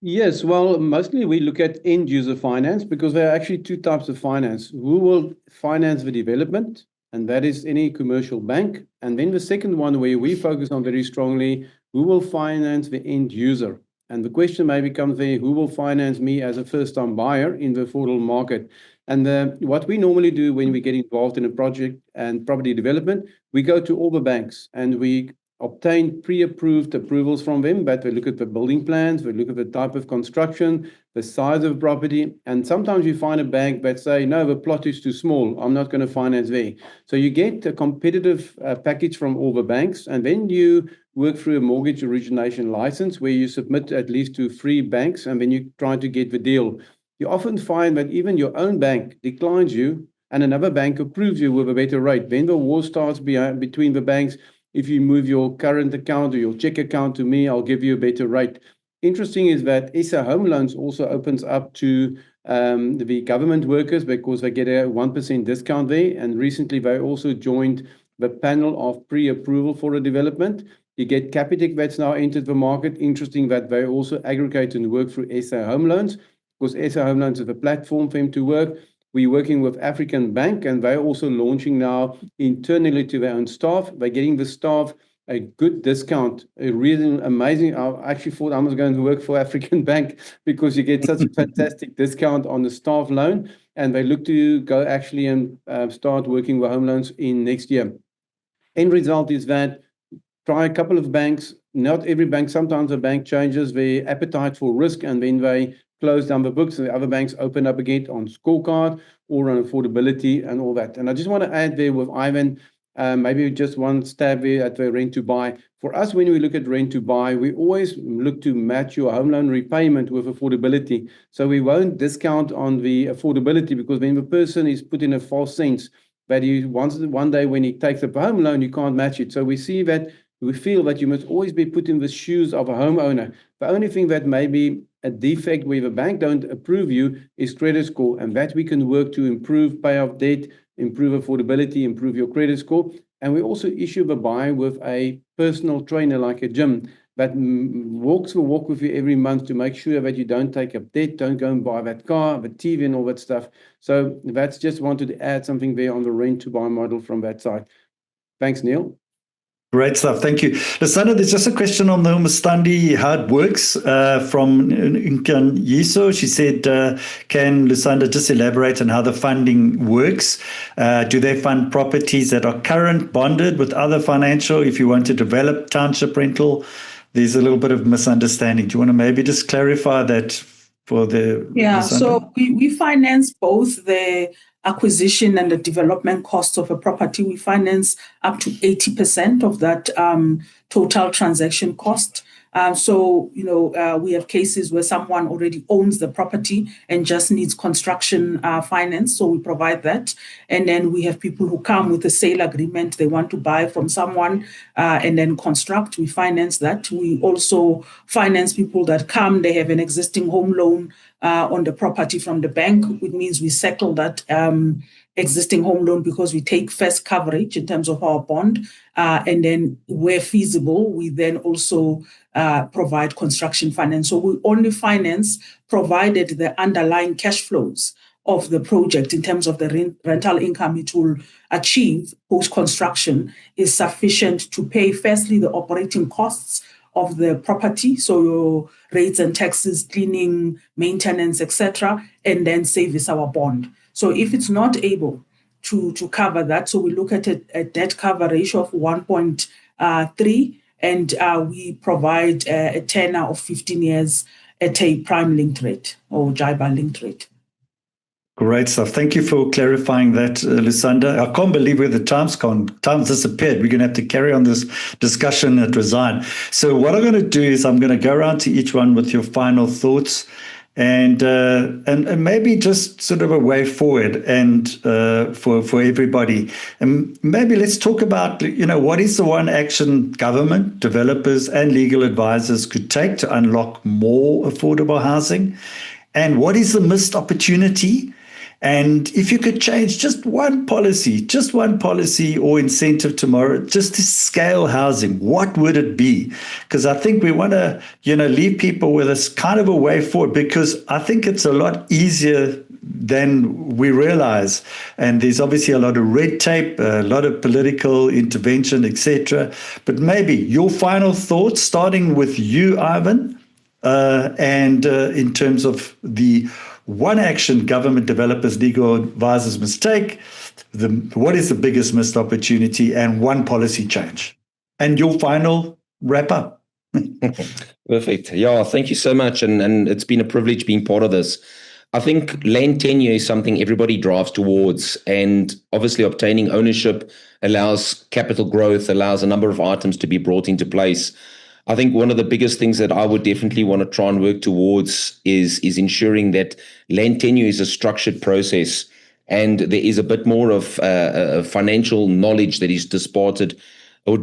Yes, well, mostly we look at end user finance, because there are actually two types of finance. Who will finance the development, and that is any commercial bank. And then the second one, where we focus on very strongly, who will finance the end user. And the question may become there, who will finance me as a first-time buyer in the affordable market? And what we normally do when we get involved in a project and property development, we go to all the banks and we obtain pre-approved approvals from them, but we look at the building plans, we look at the type of construction, the size of property, and sometimes you find a bank that say, no, the plot is too small, I'm not going to finance there. So you get a competitive package from all the banks, and then you work through a mortgage origination license where you submit at least to 3 banks, and then you try to get the deal. You often find that even your own bank declines you, and another bank approves you with a better rate. Then the war starts between the banks. If you move your current account or your check account to me, I'll give you a better rate. Interesting is that SA Home Loans also opens up to the government workers, because they get a 1% discount there. And recently they also joined the panel of pre-approval for a development. You get Capitec that's now entered the market. Interesting that they also aggregate and work through SA Home Loans, because SA Home Loans is a platform for them to work. We're working with African Bank, and they're also launching now internally to their own staff. They're getting the staff a good discount, a really amazing. I actually thought I was going to work for African Bank because you get such a fantastic discount on the staff loan, and they look to go actually and start working with home loans in next year. End result is that try a couple of banks. Not every bank, sometimes a bank changes their appetite for risk and then they close down the books and the other banks open up again on scorecard or on affordability and all that. And I just want to add there with Ivan, maybe just one stab there at the rent to buy. For us, when we look at rent to buy, we always look to match your home loan repayment with affordability. So we won't discount on the affordability, because when the person is put in a false sense that he wants one day when he takes up a home loan, you can't match it. So we feel that you must always be put in the shoes of a homeowner. The only thing that may be a defect where the bank don't approve you is credit score, and that we can work to improve payoff debt, improve affordability, improve your credit score. And we also issue the buy with a personal trainer like a gym that walks the walk with you every month to make sure that you don't take up debt, don't go and buy that car, the TV and all that stuff. So that's just wanted to add something there on the rent to buy model from that side. Thanks, Neale. Great stuff. Thank you. Lusanda, there's just a question on the Umastandi, how it works from Nkanyiso. She said, can Lusanda just elaborate on how the funding works? Do they fund properties that are current bonded with other financial if you want to develop township rental? There's a little bit of misunderstanding. Do you want to maybe just clarify that for the... Yeah, Lusanda? so we finance both the acquisition and the development cost of a property. We finance up to 80% of that total transaction cost. We have cases where someone already owns the property and just needs construction finance, so we provide that. And then we have people who come with a sale agreement. They want to buy from someone and then construct. We finance that. We also finance people that come, they have an existing home loan on the property from the bank, which means we settle that existing home loan because we take first coverage in terms of our bond. And then where feasible, we then also provide construction finance. So we only finance provided the underlying cash flows of the project in terms of the rental income it will achieve post-construction is sufficient to pay firstly the operating costs of the property, so your rates and taxes, cleaning, maintenance, etc., and then service our bond. So if it's not able to cover that, so we look at a debt cover ratio of 1.3, and we provide a tenor of 15 years at a prime linked rate or JIBAR linked rate. Great stuff. Thank you for clarifying that, Lusanda. I can't believe where the time's disappeared. We're going to have to carry on this discussion at Resign. So what I'm going to do is I'm going to go around to each one with your final thoughts and maybe just sort of a way forward and for everybody. And maybe let's talk about, what is the one action government, developers and legal advisors could take to unlock more affordable housing? And what is the missed opportunity? And if you could change just one policy or incentive tomorrow, just to scale housing, what would it be? Because I think we want to, leave people with this kind of a way forward, because I think it's a lot easier than we realize. And there's obviously a lot of red tape, a lot of political intervention, etc. But maybe your final thoughts, starting with you, Ivan, and in terms of the one action government, developers, legal advisors must take, what is the biggest missed opportunity, and one policy change? And your final wrap up. Perfect. Yeah, thank you so much. And it's been a privilege being part of this. I think land tenure is something everybody drives towards, and obviously obtaining ownership allows capital growth, allows a number of items to be brought into place. I think one of the biggest things that I would definitely want to try and work towards is ensuring that land tenure is a structured process, and there is a bit more of financial knowledge that is disparted or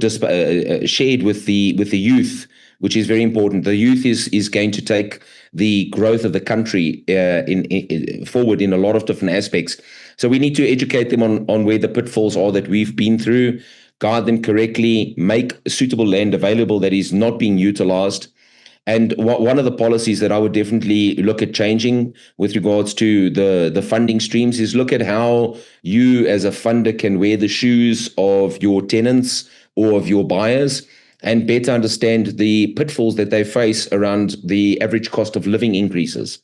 shared with the youth, which is very important. The youth is going to take the growth of the country forward in a lot of different aspects. So we need to educate them on where the pitfalls are that we've been through, guide them correctly, make suitable land available that is not being utilized, And one of the policies that I would definitely look at changing with regards to the funding streams is look at how you as a funder can wear the shoes of your tenants or of your buyers and better understand the pitfalls that they face around the average cost of living increases.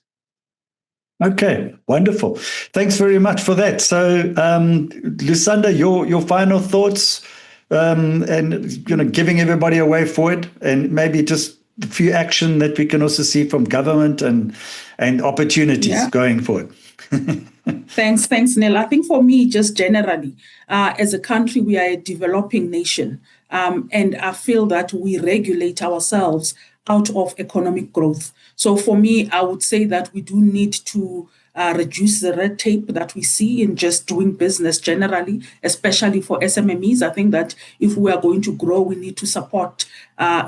Okay, wonderful. Thanks very much for that. So, Lusanda, your final thoughts, and giving everybody a way forward, and maybe just a few action that we can also see from government and opportunities going forward. Thanks, Neale. I think for me, just generally, as a country, we are a developing nation, and I feel that we regulate ourselves out of economic growth. So for me, I would say that we do need to reduce the red tape that we see in just doing business generally, especially for SMMEs. I think that if we are going to grow, we need to support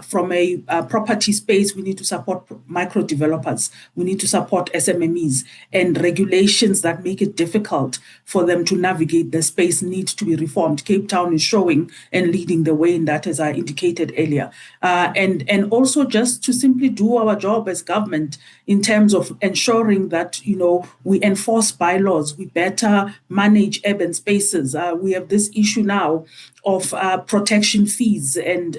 from a property space, we need to support micro developers, we need to support SMMEs, and regulations that make it difficult for them to navigate the space need to be reformed. Cape Town is showing and leading the way in that, as I indicated earlier. And also just to simply do our job as government in terms of ensuring that, we enforce bylaws, we better manage urban spaces. We have this issue now of protection fees and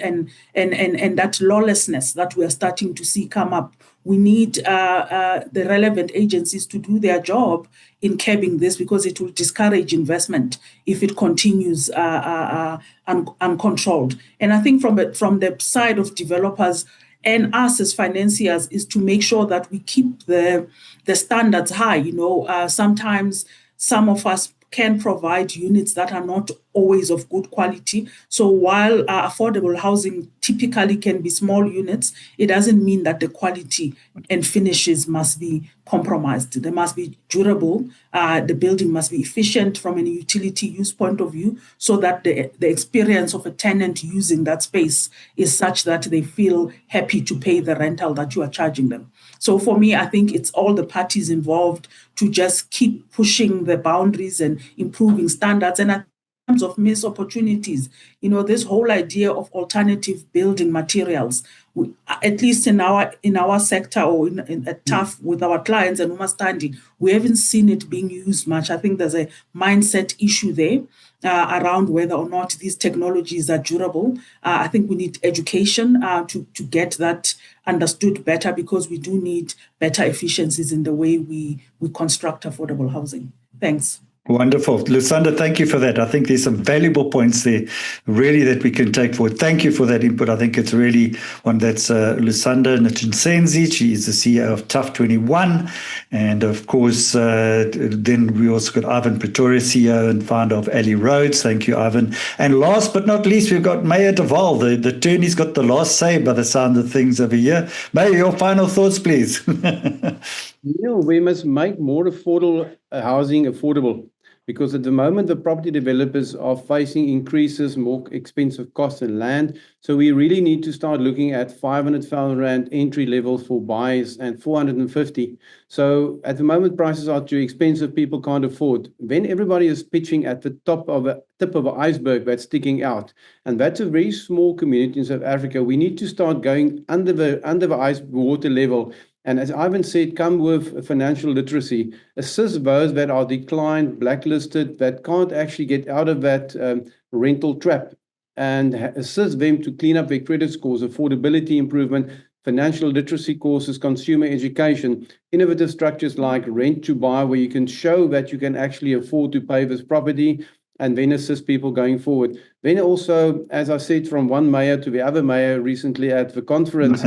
that lawlessness that we are starting to see come up. We need the relevant agencies to do their job in curbing this, because it will discourage investment if it continues uncontrolled. And I think from the side of developers and us as financiers is to make sure that we keep the standards high. Sometimes some of us can provide units that are not always of good quality. So while affordable housing typically can be small units, it doesn't mean that the quality and finishes must be compromised. They must be durable. The building must be efficient from an utility use point of view, so that the experience of a tenant using that space is such that they feel happy to pay the rental that you are charging them. So for me, I think it's all the parties involved to just keep pushing the boundaries and improving standards. And in terms of missed opportunities, this whole idea of alternative building materials, at least in our sector or in a tough with our clients and Umastandi, we haven't seen it being used much. I think there's a mindset issue there around whether or not these technologies are durable. I think we need education to get that understood better, because we do need better efficiencies in the way we construct affordable housing. Thanks. Wonderful. Lusanda, thank you for that. I think there's some valuable points there, really, that we can take forward. Thank you for that input. I think it's really one that's Lusanda Netshitenzhe. She is the CEO of Tough 21. And of course, then we also got Ivan Pretorius, CEO and founder of Alley Roads. Thank you, Ivan. And last but not least, we've got Meyer de Waal. The attorney's got the last say by the sound of things over here. Meyer, your final thoughts, please. We must make more affordable housing affordable. Because at the moment, the property developers are facing increases, more expensive costs in land. So we really need to start looking at 500,000 Rand entry level for buyers and 450. So at the moment, prices are too expensive. People can't afford. Then everybody is pitching at the tip of an iceberg that's sticking out. And that's a very small community in South Africa. We need to start going under the ice water level. And as Ivan said, come with financial literacy, assist those that are declined, blacklisted, that can't actually get out of that rental trap, and assist them to clean up their credit scores, affordability improvement, financial literacy courses, consumer education, innovative structures like rent to buy, where you can show that you can actually afford to pay this property, and then assist people going forward. Then also, as I said, from one mayor to the other mayor recently at the conference,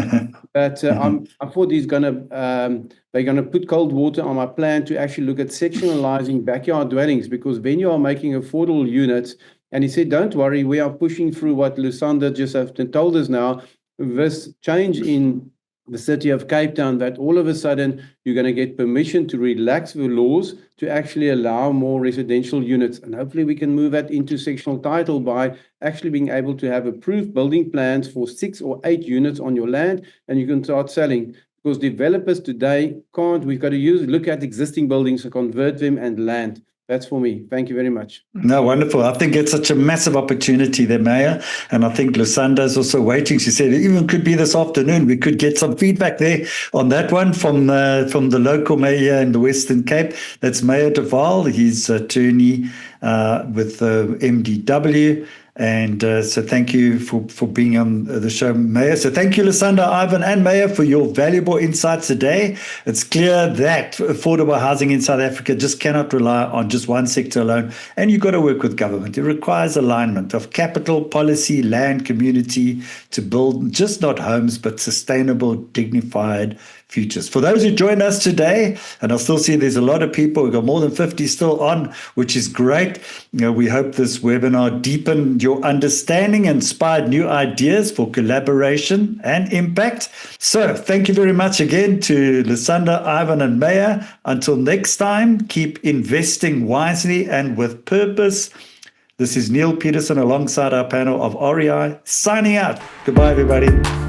that I thought they're gonna put cold water on my plan to actually look at sectionalizing backyard dwellings, because then you are making affordable units. And he said, don't worry, we are pushing through what Lusanda just have told us now, this change in the city of Cape Town, that all of a sudden you're going to get permission to relax the laws to actually allow more residential units. And hopefully we can move that into sectional title by actually being able to have approved building plans for 6 or 8 units on your land, and you can start selling. Because developers today can't. We've got to look at existing buildings to convert them and land. That's for me. Thank you very much. No, wonderful. I think it's such a massive opportunity there, Meyer. And I think Lusanda is also waiting. She said it even could be this afternoon. We could get some feedback there on that one from the local mayor in the Western Cape. That's Meyer de Waal. He's attorney with MDW. And so thank you for being on the show, Meyer. So thank you, Lusanda, Ivan, and Meyer, for your valuable insights today. It's clear that affordable housing in South Africa just cannot rely on just one sector alone. And you've got to work with government. It requires alignment of capital, policy, land, community to build just not homes, but sustainable, dignified futures. For those who joined us today, and I still see there's a lot of people, we've got more than 50 still on, which is great. We hope this webinar deepened your understanding, inspired new ideas for collaboration and impact. So thank you very much again to Lusanda, Ivan, and Meyer. Until next time, keep investing wisely and with purpose. This is Neale Petersen alongside our panel of REI, signing out. Goodbye, everybody.